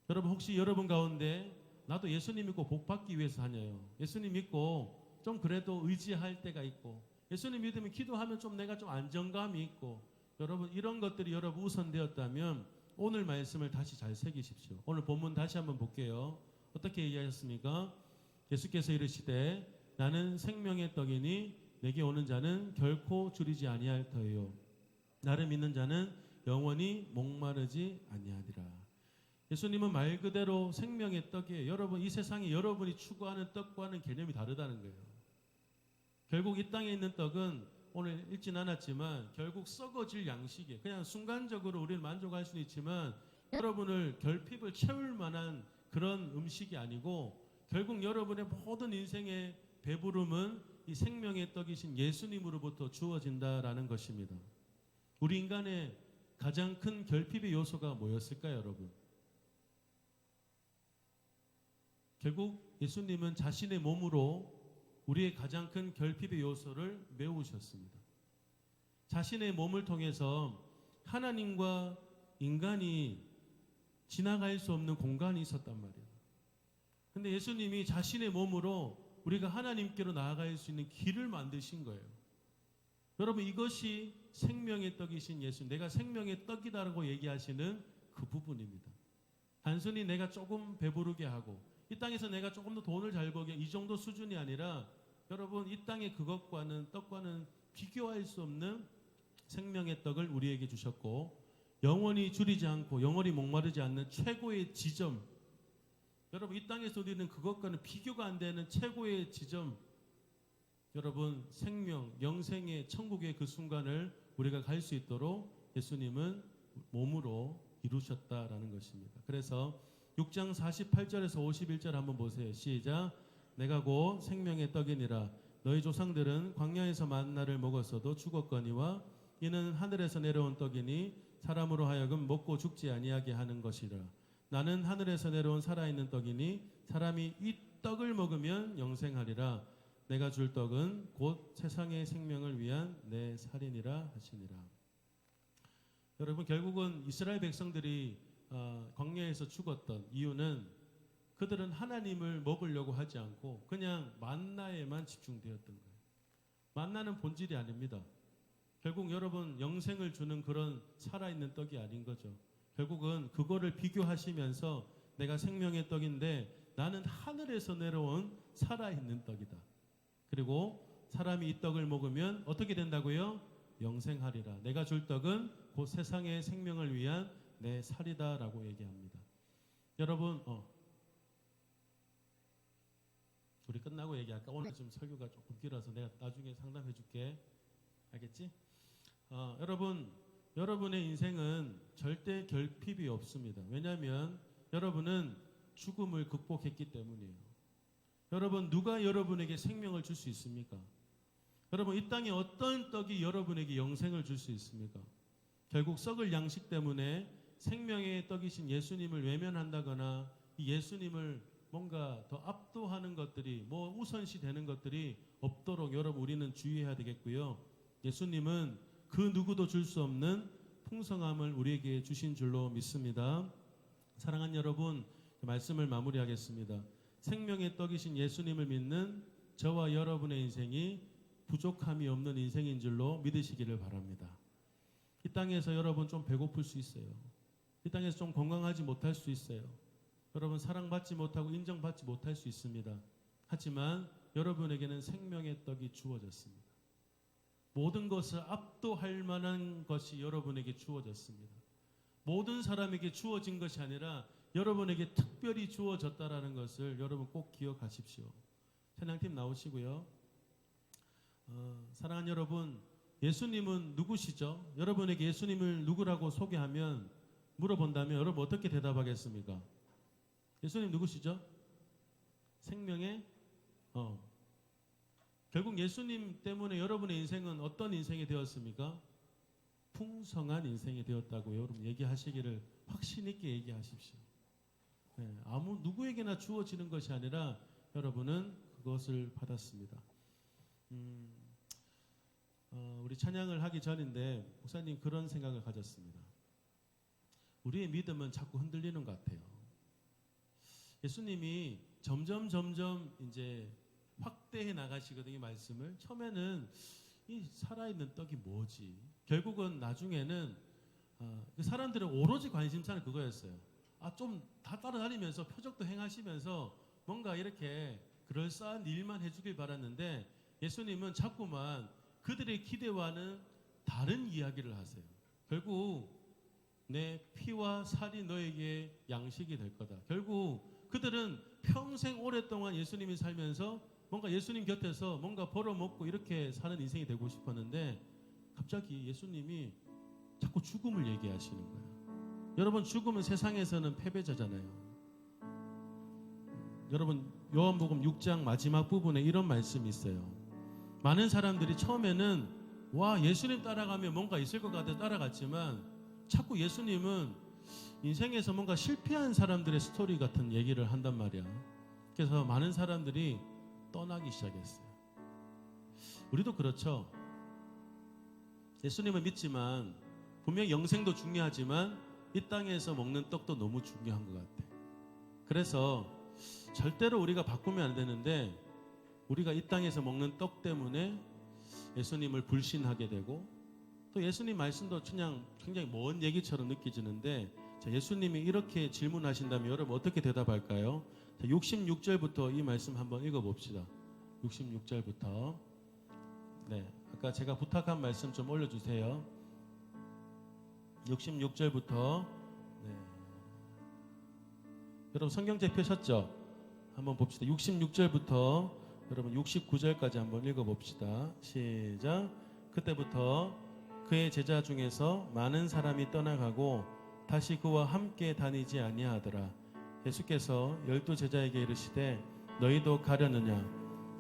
여러분, 혹시 여러분 가운데 나도 예수님 믿고 복 받기 위해서 하냐요? 예수님 믿고 좀 그래도 의지할 때가 있고 예수님 믿으면 기도하면 좀 내가 좀 안정감이 있고 여러분, 이런 것들이 여러분 우선되었다면 오늘 말씀을 다시 잘 새기십시오. 오늘 본문 다시 한번 볼게요. 어떻게 얘기하셨습니까? 예수께서 이르시되 나는 생명의 떡이니 내게 오는 자는 결코 줄이지 아니할 터예요. 나를 믿는 자는 영원히 목마르지 아니하리라. 예수님은 말 그대로 생명의 떡이에요. 여러분, 이 세상에 여러분이 추구하는 떡과는 개념이 다르다는 거예요. 결국 이 땅에 있는 떡은 오늘 읽진 않았지만 결국 썩어질 양식이에요. 그냥 순간적으로 우리는 만족할 수는 있지만 여러분을 결핍을 채울 만한 그런 음식이 아니고 결국 여러분의 모든 인생의 배부름은 이 생명의 떡이신 예수님으로부터 주어진다라는 것입니다. 우리 인간의 가장 큰 결핍의 요소가 뭐였을까요, 여러분? 결국 예수님은 자신의 몸으로 우리의 가장 큰 결핍의 요소를 메우셨습니다. 자신의 몸을 통해서 하나님과 인간이 지나갈 수 없는 공간이 있었단 말이에요. 근데 예수님이 자신의 몸으로 우리가 하나님께로 나아갈 수 있는 길을 만드신 거예요. 여러분, 이것이 생명의 떡이신 예수, 내가 생명의 떡이다라고 얘기하시는 그 부분입니다. 단순히 내가 조금 배부르게 하고 이 땅에서 내가 조금 더 돈을 잘 벌게 이 정도 수준이 아니라 여러분, 이 땅의 그것과는 떡과는 비교할 수 없는 생명의 떡을 우리에게 주셨고 영원히 줄이지 않고 영원히 목마르지 않는 최고의 지점, 여러분, 이 땅에서 우리는 그것과는 비교가 안 되는 최고의 지점, 여러분, 생명, 영생의 천국의 그 순간을 우리가 갈 수 있도록 예수님은 몸으로 이루셨다라는 것입니다. 그래서 6장 48절에서 51절 한번 보세요. 시작. 내가 곧 생명의 떡이니라. 너희 조상들은 광야에서 만나를 먹었어도 죽었거니와 이는 하늘에서 내려온 떡이니 사람으로 하여금 먹고 죽지 아니하게 하는 것이라. 나는 하늘에서 내려온 살아있는 떡이니 사람이 이 떡을 먹으면 영생하리라. 내가 줄 떡은 곧 세상의 생명을 위한 내 살이니라 하시니라. 여러분, 결국은 이스라엘 백성들이 광야에서 죽었던 이유는 그들은 하나님을 먹으려고 하지 않고 그냥 만나에만 집중되었던 거예요. 만나는 본질이 아닙니다. 결국 여러분, 영생을 주는 그런 살아있는 떡이 아닌 거죠. 결국은 그거를 비교하시면서 내가 생명의 떡인데 나는 하늘에서 내려온 살아있는 떡이다. 그리고 사람이 이 떡을 먹으면 어떻게 된다고요? 영생하리라. 내가 줄 떡은 곧 세상의 생명을 위한 내 살이다라고 얘기합니다. 여러분, 우리 끝나고 얘기할까? 오늘 좀 설교가 조금 길어서 내가 나중에 상담해 줄게. 알겠지? 여러분, 여러분의 인생은 절대 결핍이 없습니다. 왜냐하면 여러분은 죽음을 극복했기 때문이에요. 여러분, 누가 여러분에게 생명을 줄 수 있습니까? 여러분, 이 땅에 어떤 떡이 여러분에게 영생을 줄 수 있습니까? 결국 썩을 양식 때문에 생명의 떡이신 예수님을 외면한다거나 이 예수님을 뭔가 더 압도하는 것들이 우선시 되는 것들이 없도록 여러분 우리는 주의해야 되겠고요. 예수님은 그 누구도 줄 수 없는 풍성함을 우리에게 주신 줄로 믿습니다. 사랑하는 여러분, 말씀을 마무리하겠습니다. 생명의 떡이신 예수님을 믿는 저와 여러분의 인생이 부족함이 없는 인생인 줄로 믿으시기를 바랍니다. 이 땅에서 여러분 좀 배고플 수 있어요. 이 땅에서 좀 건강하지 못할 수 있어요. 여러분 사랑받지 못하고 인정받지 못할 수 있습니다. 하지만 여러분에게는 생명의 떡이 주어졌습니다. 모든 것을 압도할 만한 것이 여러분에게 주어졌습니다. 모든 사람에게 주어진 것이 아니라 여러분에게 특별히 주어졌다라는 것을 여러분 꼭 기억하십시오. 찬양팀 나오시고요. 사랑하는 여러분, 예수님은 누구시죠? 여러분에게 예수님을 누구라고 소개하면 물어본다면 여러분 어떻게 대답하겠습니까? 예수님 누구시죠? 생명의 결국 예수님 때문에 여러분의 인생은 어떤 인생이 되었습니까? 풍성한 인생이 되었다고 여러분 얘기하시기를 확신 있게 얘기하십시오. 네, 아무 누구에게나 주어지는 것이 아니라 여러분은 그것을 받았습니다. 우리 찬양을 하기 전인데 목사님 그런 생각을 가졌습니다. 우리의 믿음은 자꾸 흔들리는 것 같아요. 예수님이 점점 이제 확대해 나가시거든요. 이 말씀을 처음에는 이 살아있는 떡이 뭐지? 결국은 나중에는 그 사람들은 오로지 관심사는 그거였어요. 좀 다 따라다니면서 표적도 행하시면서 뭔가 이렇게 그럴싸한 일만 해주길 바랐는데 예수님은 자꾸만 그들의 기대와는 다른 이야기를 하세요. 결국 내 피와 살이 너에게 양식이 될 거다. 결국 그들은 평생 오랫동안 예수님이 살면서 뭔가 예수님 곁에서 뭔가 벌어먹고 이렇게 사는 인생이 되고 싶었는데 갑자기 예수님이 자꾸 죽음을 얘기하시는 거예요. 여러분 죽음은 세상에서는 패배자잖아요. 여러분 요한복음 6장 마지막 부분에 이런 말씀이 있어요. 많은 사람들이 처음에는 예수님 따라가면 뭔가 있을 것 같아서 따라갔지만 자꾸 예수님은 인생에서 뭔가 실패한 사람들의 스토리 같은 얘기를 한단 말이야. 그래서 많은 사람들이 떠나기 시작했어요. 우리도 그렇죠. 예수님을 믿지만 분명히 영생도 중요하지만 이 땅에서 먹는 떡도 너무 중요한 것 같아. 그래서 절대로 우리가 바꾸면 안 되는데 우리가 이 땅에서 먹는 떡 때문에 예수님을 불신하게 되고 또 예수님 말씀도 그냥 굉장히 먼 얘기처럼 느껴지는데 예수님이 이렇게 질문하신다면 여러분 어떻게 대답할까요? 66절부터 이 말씀 한번 읽어봅시다. 66절부터 네, 아까 제가 부탁한 말씀 좀 올려주세요. 66절부터 네. 여러분 성경책 펴셨죠? 한번 봅시다. 66절부터 여러분 69절까지 한번 읽어봅시다. 시작. 그때부터 그의 제자 중에서 많은 사람이 떠나가고 다시 그와 함께 다니지 아니하더라. 예수께서 12 제자에게 이르시되 너희도 가려느냐?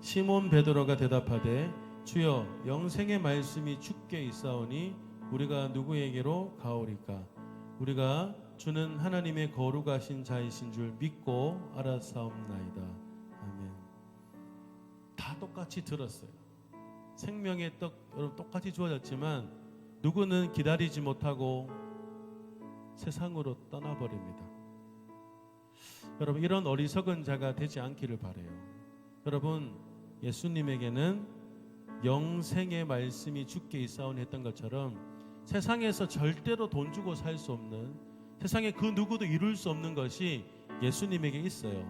시몬 베드로가 대답하되 주여 영생의 말씀이 주께 있사오니 우리가 누구에게로 가오리까? 우리가 주는 하나님의 거룩하신 자이신 줄 믿고 알았사옵나이다. 아멘. 다 똑같이 들었어요. 생명의 떡 여러분 똑같이 주어졌지만 누구는 기다리지 못하고 세상으로 떠나버립니다. 여러분 이런 어리석은 자가 되지 않기를 바라요. 여러분 예수님에게는 영생의 말씀이 주께 있사오니 했던 것처럼 세상에서 절대로 돈 주고 살 수 없는 세상에 그 누구도 이룰 수 없는 것이 예수님에게 있어요.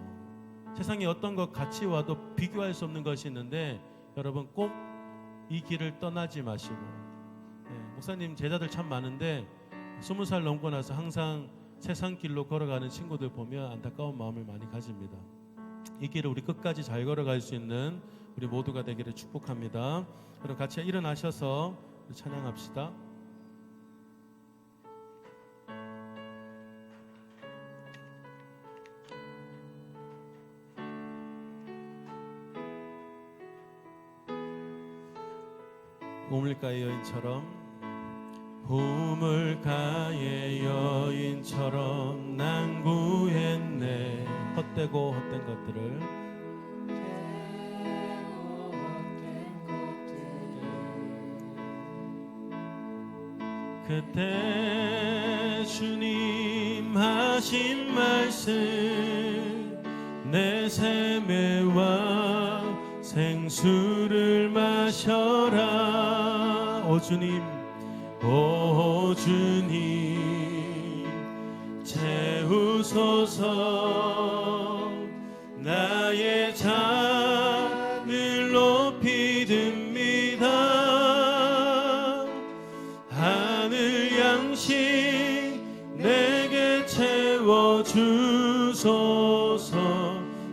세상에 어떤 것 같이 와도 비교할 수 없는 것이 있는데 여러분 꼭 이 길을 떠나지 마시고, 목사님 제자들 참 많은데 20살 넘고 나서 항상 세상 길로 걸어가는 친구들 보면 안타까운 마음을 많이 가집니다. 이 길을 우리 끝까지 잘 걸어갈 수 있는 우리 모두가 되기를 축복합니다. 그럼 같이 일어나셔서 찬양합시다. 우물가의 여인처럼, 우물가의 여인처럼 난 구했네. 헛되고 헛된 것들을 그때 주님 하신 말씀, 내 세매와 생수를 마셔라. 오 주님, 오 주님 채우소서. 나의 잔을 높이 듭니다. 하늘 양식 내게 채워주소서.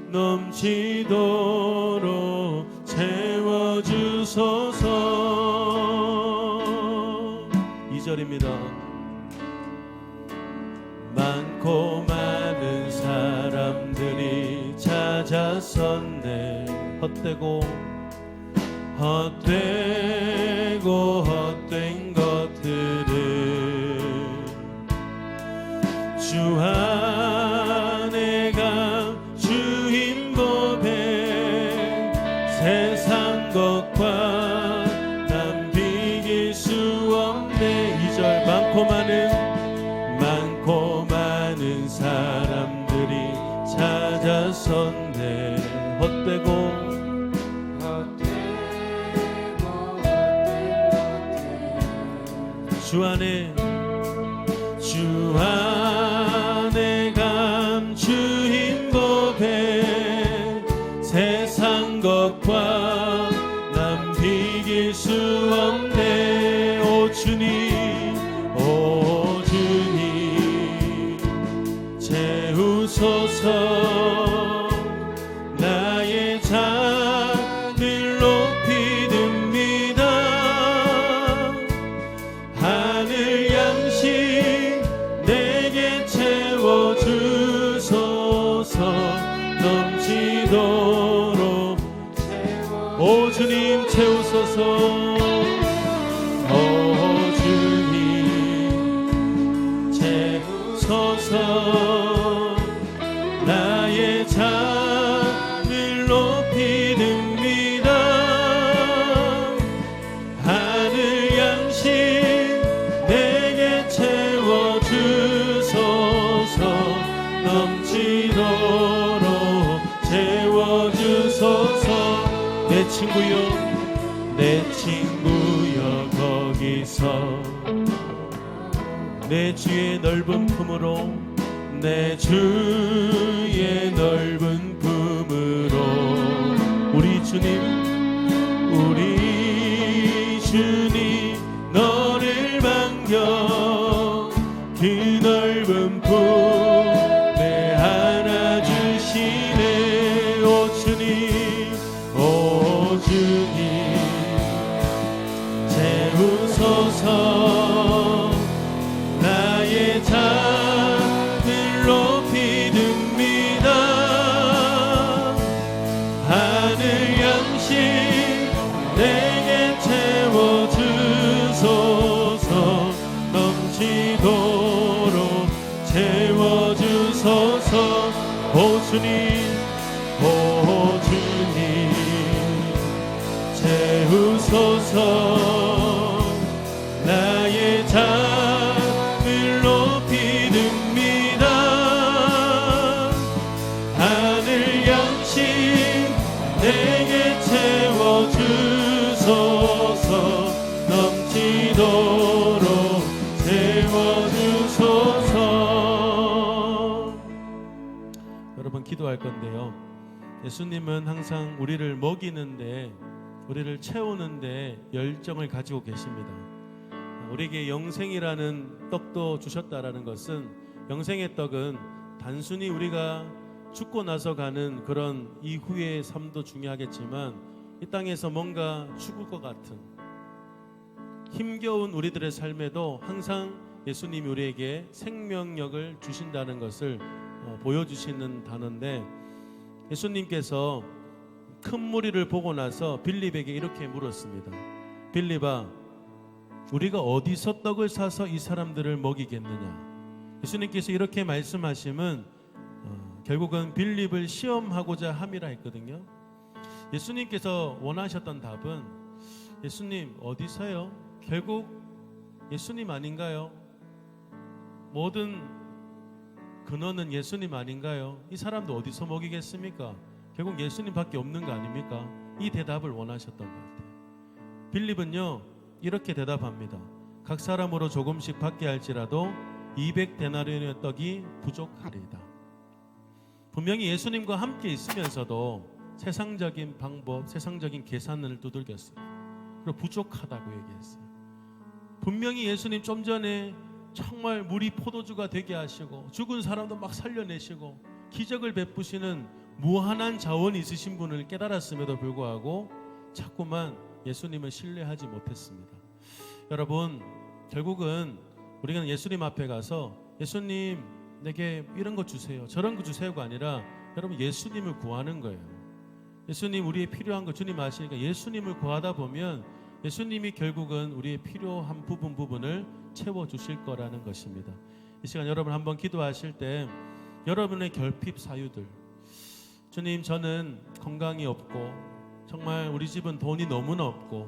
넘치도록 채워주소서. 2절입니다. 많고 많은 사람들이 찾아섰네. 헛되고 헛된 것들을 주 안에 감 주인 법에 세상 것과 난 비길 수 없네. 2절 많고 많은 사람들이 찾아섰네. 헛되고 주 안에 감추인 법에 세상 것과 난 비길 수 없네. 오 주님 채우소서. 나의 잔을 높이 듭니다. 하늘 양식 내게 채워주소서. 넘치도록 오 주님 채우소서. 오 주님 채우소서. 나의 잔을 높이 듭니다. 하늘 양식 내게 채워주소서. 넘치도록 채워주소서. 내 친구여 거기서 내 주의 넓은 품으로, 내 주의 넓은 품으로 우리 주님 너를 반겨 그 넓은 품 내 안아주시네. 오 주님 채우소서. 나의 잔을 높이 듭니다. 하늘 양식 내게 채워주소서. 넘치도록 채워주소서. 오 주님 채우소서. 나의 잔을 높이 듭니다. 하늘 양식 내게 채워주소서. 넘치도록 채워주소서. 여러 번 기도할 건데요. 예수님은 항상 우리를 먹이는데, 우리를 채우는데 열정을 가지고 계십니다. 우리에게 영생이라는 떡도 주셨다라는 것은, 영생의 떡은 단순히 우리가 죽고 나서 가는 그런 이후의 삶도 중요하겠지만, 이 땅에서 뭔가 죽을 것 같은 힘겨운 우리들의 삶에도 항상 예수님이 우리에게 생명력을 주신다는 것을 보여주시는 단어인데, 예수님께서 큰 무리를 보고 나서 빌립에게 이렇게 물었습니다. 빌립아, 우리가 어디서 떡을 사서 이 사람들을 먹이겠느냐? 예수님께서 이렇게 말씀하심은 결국은 빌립을 시험하고자 함이라 했거든요. 예수님께서 원하셨던 답은, 예수님 어디서요? 결국 예수님 아닌가요? 모든 근원은 예수님 아닌가요? 이 사람도 어디서 먹이겠습니까? 결국 예수님밖에 없는 거 아닙니까? 이 대답을 원하셨던 것 같아요. 빌립은요 이렇게 대답합니다. 각 사람으로 조금씩 받게 할지라도 200데나리온의 떡이 부족하리이다. 분명히 예수님과 함께 있으면서도 세상적인 방법, 세상적인 계산을 두들겼어요. 그리고 부족하다고 얘기했어요. 분명히 예수님 좀 전에 정말 물이 포도주가 되게 하시고 죽은 사람도 막 살려내시고 기적을 베푸시는 무한한 자원이 있으신 분을 깨달았음에도 불구하고 자꾸만 예수님을 신뢰하지 못했습니다. 여러분, 결국은 우리는 예수님 앞에 가서 예수님 내게 이런 거 주세요, 저런 거 주세요가 아니라 여러분 예수님을 구하는 거예요. 예수님, 우리의 필요한 거 주님 아시니까 예수님을 구하다 보면 예수님이 결국은 우리의 필요한 부분을 채워주실 거라는 것입니다. 이 시간 여러분 한번 기도하실 때 여러분의 결핍 사유들, 주님 저는 건강이 없고 정말 우리 집은 돈이 너무나 없고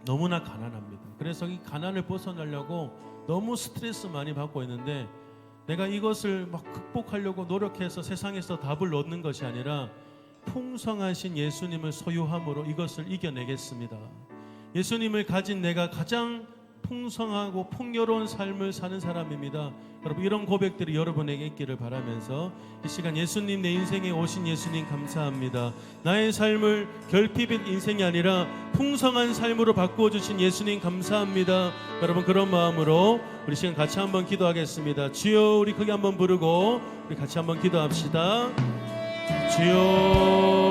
너무나 가난합니다. 그래서 이 가난을 벗어나려고 너무 스트레스 많이 받고 있는데 내가 이것을 막 극복하려고 노력해서 세상에서 답을 얻는 것이 아니라 풍성하신 예수님을 소유함으로 이것을 이겨내겠습니다. 예수님을 가진 내가 가장 풍성하고 풍요로운 삶을 사는 사람입니다. 여러분, 이런 고백들이 여러분에게 있기를 바라면서 이 시간 예수님, 내 인생에 오신 예수님 감사합니다. 나의 삶을 결핍의 인생이 아니라 풍성한 삶으로 바꾸어 주신 예수님 감사합니다. 여러분, 그런 마음으로 우리 시간 같이 한번 기도하겠습니다. 주여, 우리 크게 한번 부르고 우리 같이 한번 기도합시다. 주여.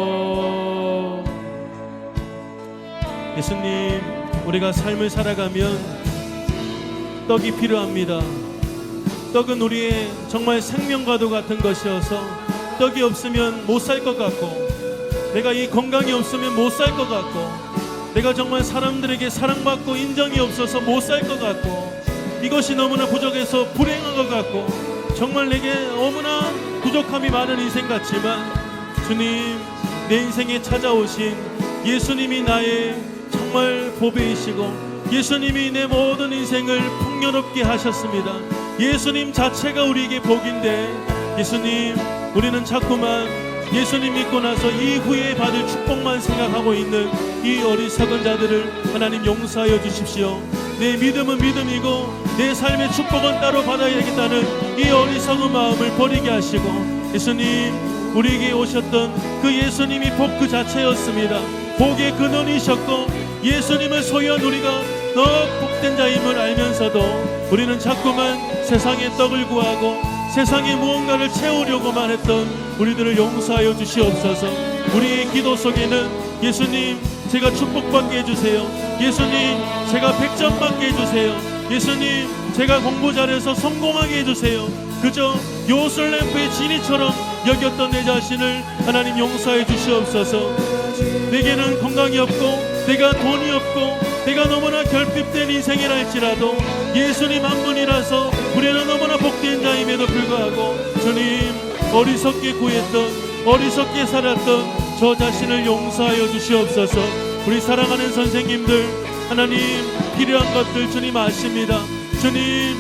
예수님, 우리가 삶을 살아가면 떡이 필요합니다. 떡은 우리의 정말 생명과도 같은 것이어서 떡이 없으면 못 살 것 같고, 내가 이 건강이 없으면 못 살 것 같고, 내가 정말 사람들에게 사랑받고 인정이 없어서 못 살 것 같고, 이것이 너무나 부족해서 불행한 것 같고, 정말 내게 너무나 부족함이 많은 인생 같지만 주님, 내 인생에 찾아오신 예수님이 나의 정말 보배이시고 예수님이 내 모든 인생을 풍요롭게 하셨습니다. 예수님 자체가 우리에게 복인데, 예수님, 우리는 자꾸만 예수님 믿고 나서 이후에 받을 축복만 생각하고 있는 이 어리석은 자들을 하나님 용서하여 주십시오. 내 믿음은 믿음이고 내 삶의 축복은 따로 받아야겠다는 이 어리석은 마음을 버리게 하시고, 예수님, 우리에게 오셨던 그 예수님이 복 그 자체였습니다. 복의 근원이셨고 예수님을 소유한 우리가 더 복된 자임을 알면서도 우리는 자꾸만 세상의 떡을 구하고 세상의 무언가를 채우려고만 했던 우리들을 용서하여 주시옵소서. 우리의 기도 속에는 예수님, 제가 축복받게 해주세요. 예수님, 제가 100점 받게 해주세요. 예수님, 제가 공부 잘해서 성공하게 해주세요. 그저 요술램프의 진이처럼 여겼던 내 자신을 하나님 용서해 주시옵소서. 내게는 건강이 없고 내가 돈이 없고 내가 너무나 결핍된 인생이라 할지라도 예수님 한 분이라서 우리는 너무나 복된 자임에도 불구하고 주님, 어리석게 구했던, 어리석게 살았던 저 자신을 용서하여 주시옵소서. 우리 사랑하는 선생님들, 하나님 필요한 것들 주님 아십니다. 주님,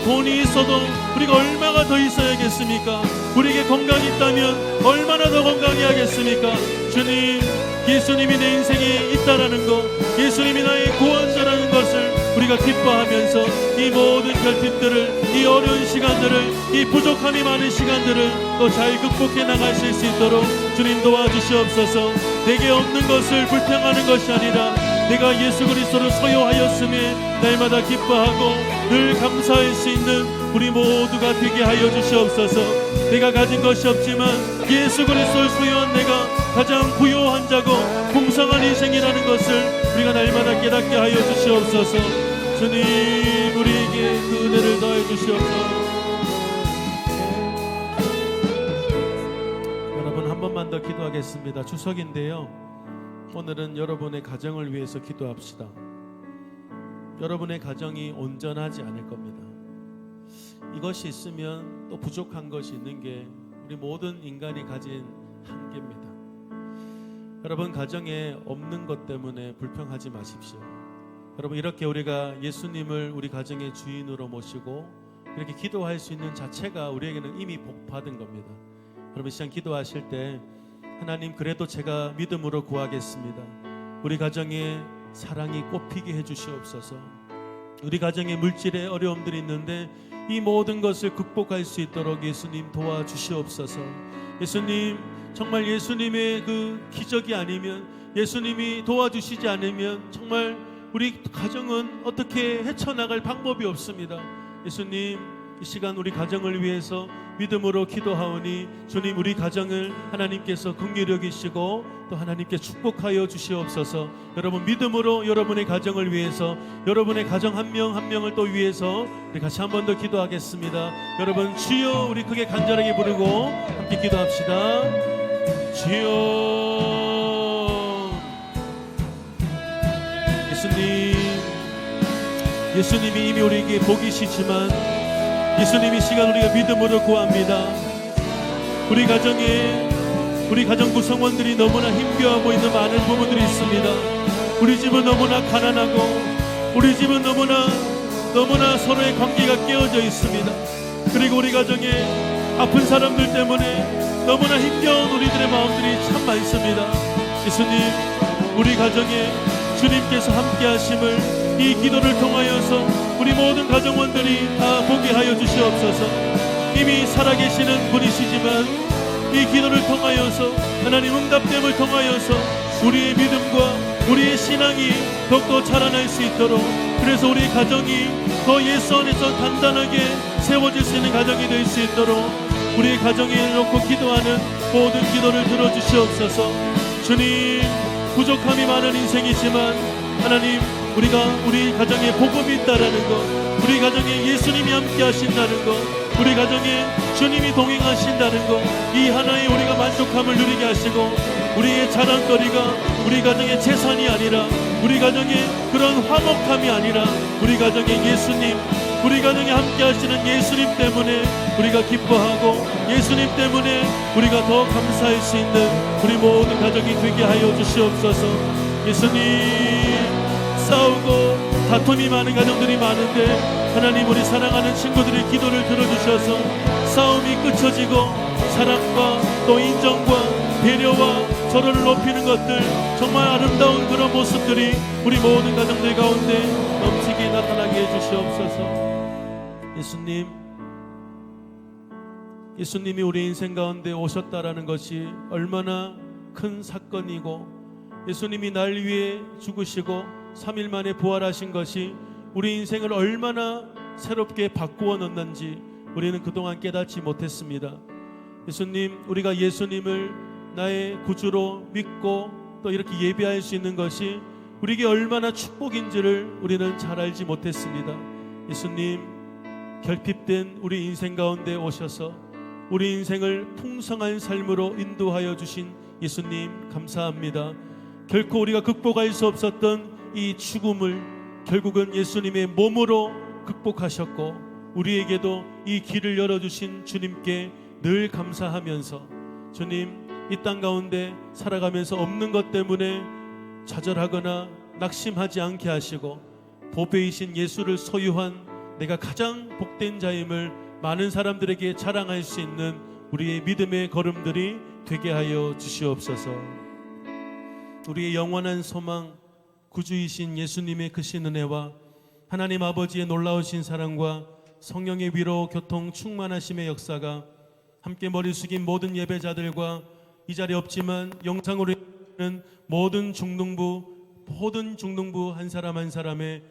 돈이 있어도 우리가 얼마나 더 있어야겠습니까? 우리에게 건강이 있다면 얼마나 더 건강해야겠습니까? 기도하겠습니까? 주님, 예수님이 내 인생에 있다라는 것, 예수님이 나의 구원자라는 것을 우리가 기뻐하면서 이 모든 결핍들을, 이 어려운 시간들을, 이 부족함이 많은 시간들을 또 잘 극복해 나가실 수 있도록 주님 도와주시옵소서. 내게 없는 것을 불평하는 것이 아니라 내가 예수 그리스도를 소유하였음에 날마다 기뻐하고 늘 감사할 수 있는 우리 모두가 되게 하여 주시옵소서. 내가 가진 것이 없지만 예수 그리스도를 소유한 내가 가장 부요한 자고 풍성한 인생이라는 것을 우리가 날마다 깨닫게 하여 주시옵소서. 주님, 우리에게 그 은혜를 더해 주시옵소서. 여러분, 한 번만 더 기도하겠습니다. 추석인데요, 오늘은 여러분의 가정을 위해서 기도합시다. 여러분의 가정이 온전하지 않을 겁니다. 이것이 있으면 또 부족한 것이 있는 게 우리 모든 인간이 가진 한계입니다. 여러분, 가정에 없는 것 때문에 불평하지 마십시오. 여러분, 이렇게 우리가 예수님을 우리 가정의 주인으로 모시고 이렇게 기도할 수 있는 자체가 우리에게는 이미 복받은 겁니다. 여러분, 시간 기도하실 때 하나님, 그래도 제가 믿음으로 구하겠습니다. 우리 가정에 사랑이 꽃피게 해주시옵소서. 우리 가정에 물질의 어려움들이 있는데 이 모든 것을 극복할 수 있도록 예수님 도와주시옵소서. 예수님, 정말 예수님의 그 기적이 아니면, 예수님이 도와주시지 않으면 정말 우리 가정은 어떻게 헤쳐나갈 방법이 없습니다. 예수님, 이 시간 우리 가정을 위해서 믿음으로 기도하오니 주님, 우리 가정을 하나님께서 긍휼히 여기시고 또 하나님께 축복하여 주시옵소서. 여러분, 믿음으로 여러분의 가정을 위해서, 여러분의 가정 한 명 한 명을 또 위해서 우리 같이 한 번 더 기도하겠습니다. 여러분, 주여, 우리 크게 간절하게 부르고 함께 기도합시다. 주여. 예수님이 이미 우리에게 복이시지만 예수님이 시간 우리가 믿음으로 구합니다. 우리 가정에, 우리 가정 구성원들이 너무나 힘겨워하고 있는 많은 부분들이 있습니다. 우리 집은 너무나 가난하고 우리 집은 너무나 서로의 관계가 깨어져 있습니다. 그리고 우리 가정에 아픈 사람들 때문에 너무나 힘겨운 우리들의 마음들이 참 많습니다. 예수님, 우리 가정에 주님께서 함께 하심을 이 기도를 통하여서 우리 모든 가정원들이 다 보게 하여 주시옵소서. 이미 살아계시는 분이시지만 이 기도를 통하여서, 하나님 응답됨을 통하여서 우리의 믿음과 우리의 신앙이 더욱더 자라날 수 있도록, 그래서 우리 가정이 더 예수 안에서 단단하게 세워질 수 있는 가정이 될 수 있도록 우리의 가정에 놓고 기도하는 모든 기도를 들어주시옵소서. 주님, 부족함이 많은 인생이지만 하나님, 우리가 우리 가정에 복음이 있다라는 것, 우리 가정에 예수님이 함께 하신다는 것, 우리 가정에 주님이 동행하신다는 것, 이 하나에 우리가 만족함을 누리게 하시고 우리의 자랑거리가 우리 가정의 재산이 아니라, 우리 가정의 그런 화목함이 아니라 우리 가정의 예수님, 우리 가정에 함께 하시는 예수님 때문에 우리가 기뻐하고 예수님 때문에 우리가 더 감사할 수 있는 우리 모든 가정이 되게 하여 주시옵소서. 예수님, 싸우고 다툼이 많은 가정들이 많은데 하나님, 우리 사랑하는 친구들의 기도를 들어주셔서 싸움이 그쳐지고 사랑과 또 인정과 배려와 서로를 높이는 것들, 정말 아름다운 그런 모습들이 우리 모든 가정들 가운데 넘치게 나타나게 해주시옵소서. 예수님이 우리 인생 가운데 오셨다라는 것이 얼마나 큰 사건이고, 예수님이 날 위해 죽으시고 3일 만에 부활하신 것이 우리 인생을 얼마나 새롭게 바꾸어 놓는지 우리는 그동안 깨닫지 못했습니다. 예수님, 우리가 예수님을 나의 구주로 믿고 또 이렇게 예배할 수 있는 것이 우리에게 얼마나 축복인지를 우리는 잘 알지 못했습니다. 예수님, 결핍된 우리 인생 가운데 오셔서 우리 인생을 풍성한 삶으로 인도하여 주신 예수님, 감사합니다. 결코 우리가 극복할 수 없었던 이 죽음을 결국은 예수님의 몸으로 극복하셨고, 우리에게도 이 길을 열어주신 주님께 늘 감사하면서, 주님, 이 땅 가운데 살아가면서 없는 것 때문에 좌절하거나 낙심하지 않게 하시고, 보배이신 예수를 소유한 내가 가장 복된 자임을 많은 사람들에게 자랑할 수 있는 우리의 믿음의 걸음들이 되게 하여 주시옵소서. 우리의 영원한 소망 구주이신 예수님의 크신 은혜와 하나님 아버지의 놀라우신 사랑과 성령의 위로 교통 충만하심의 역사가 함께 머리 숙인 모든 예배자들과 이 자리에 없지만 영상으로 있는 모든 중등부 한 사람 한 사람의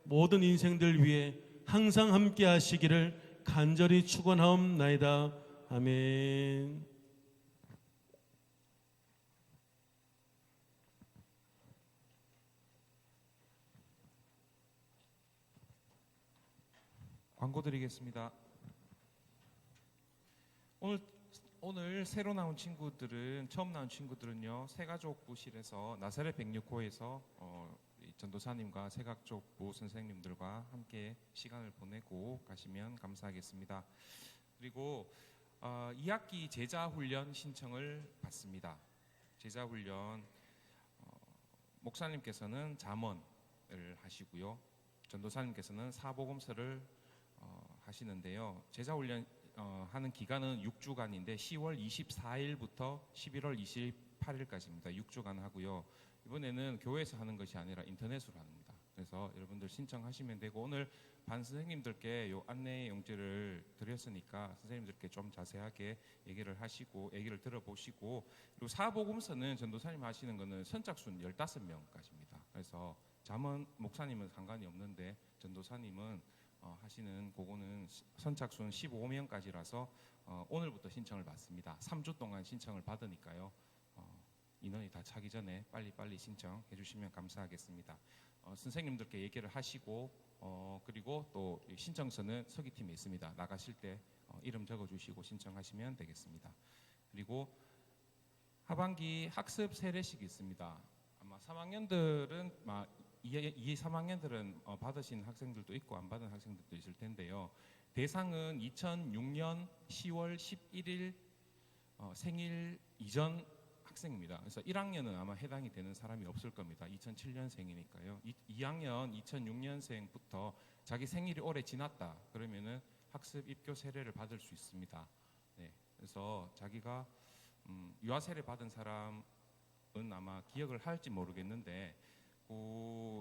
모든 인생들 위해 항상 함께 하시기를 간절히 축원하옵나이다. 아멘. 광고 드리겠습니다. 오늘 새로 나온 친구들은 처음 나온 친구들은요 새가족부실에서 나사렛 106호에서 전도사님과 새가족부 선생님들과 함께 시간을 보내고 가시면 감사하겠습니다. 그리고 2학기 제자훈련 신청을 받습니다. 제자훈련 목사님께서는 잠언을 하시고요, 전도사님께서는 사복음서를 하시는데요. 제자훈련 하는 기간은 6주간인데 10월 24일부터 11월 28일까지입니다. 6주간 하고요. 이번에는 교회에서 하는 것이 아니라 인터넷으로 합니다. 그래서 여러분들 신청하시면 되고, 오늘 반 선생님들께 요 안내 용지를 드렸으니까 선생님들께 좀 자세하게 얘기를 하시고 얘기를 들어보시고, 그리고 사복음서는 전도사님 하시는 거는 선착순 15명까지입니다. 그래서 잠언 목사님은 상관이 없는데 전도사님은 하시는 그거는 선착순 15명까지라서 오늘부터 신청을 받습니다. 3주 동안 신청을 받으니까요. 인원이 다 차기 전에 빨리 신청해 주시면 감사하겠습니다. 선생님들께 얘기를 하시고 그리고 또 신청서는 서기팀에 있습니다. 나가실 때 이름 적어주시고 신청하시면 되겠습니다. 그리고 하반기 학습 세례식이 있습니다. 아마 3학년들은 3학년들은 받으신 학생들도 있고 안 받은 학생들도 있을 텐데요. 대상은 2006년 10월 11일 생일 이전 학생입니다. 그래서 1학년은 아마 해당이 되는 사람이 없을 겁니다. 2007년생이니까요. 2학년 2006년생부터 자기 생일이 올해 지났다 그러면은 학습 입교 세례를 받을 수 있습니다. 네, 그래서 자기가 유아 세례 받은 사람은 아마 기억을 할지 모르겠는데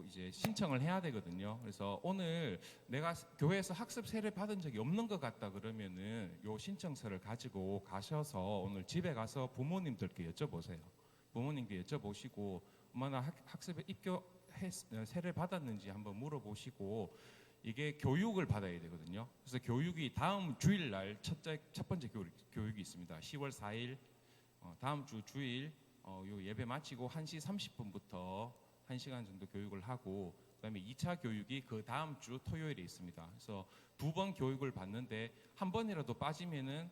이제 신청을 해야 되거든요. 그래서 오늘 내가 교회에서 학습 세례 받은 적이 없는 것 같다 그러면은 요 신청서를 가지고 가셔서 오늘 집에 가서 부모님들께 여쭤보세요. 부모님께 여쭤보시고 얼마나 학습에 입교 세례 받았는지 한번 물어보시고, 이게 교육을 받아야 되거든요. 그래서 교육이 다음 주일날 첫 번째 교육이 있습니다. 10월 4일 다음 주 주일 요 예배 마치고 1시 30분부터 1시간 정도 교육을 하고, 그다음에 2차 교육이 그 다음 주 토요일에 있습니다. 그래서 2번 교육을 받는데 한 번이라도 빠지면은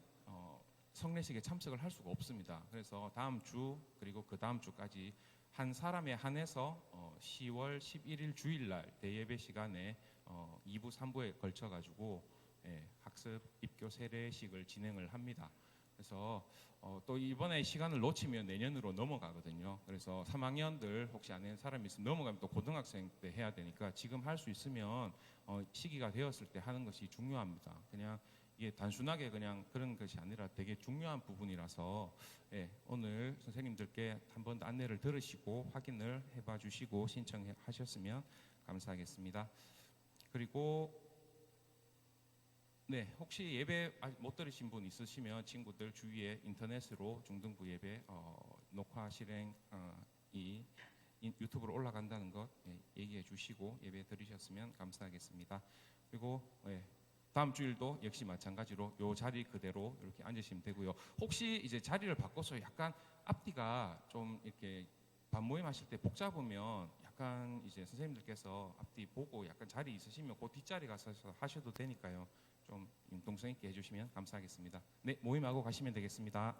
성례식에 참석을 할 수가 없습니다. 그래서 다음 주 그리고 그 다음 주까지 한 사람에 한해서 10월 11일 주일날 대예배 시간에 2부 3부에 걸쳐 가지고 학습 입교 세례식을 진행을 합니다. 그래서 또 이번에 시간을 놓치면 내년으로 넘어가거든요. 그래서 3학년들 혹시 안 하는 사람이 있으면 넘어가면 또 고등학생 때 해야 되니까 지금 할 수 있으면 시기가 되었을 때 하는 것이 중요합니다. 그냥 이게 단순하게 그냥 그런 것이 아니라 되게 중요한 부분이라서 오늘 선생님들께 한 번 더 안내를 들으시고 확인을 해봐 주시고 신청하셨으면 감사하겠습니다. 그리고 혹시 예배 아직 못 들으신 분 있으시면 친구들 주위에 인터넷으로 중등부 예배 녹화 실행이 유튜브로 올라간다는 것 얘기해 주시고 예배 들으셨으면 감사하겠습니다. 그리고 다음 주일도 역시 마찬가지로 요 자리 그대로 이렇게 앉으시면 되고요. 혹시 이제 자리를 바꿔서 약간 앞뒤가 좀 이렇게 반모임 하실 때 복잡하면 약간 이제 선생님들께서 앞뒤 보고 약간 자리 있으시면 그 뒷자리 가서 하셔도 되니까요. 좀 융통성 있게 해주시면 감사하겠습니다. 네, 모임하고 가시면 되겠습니다.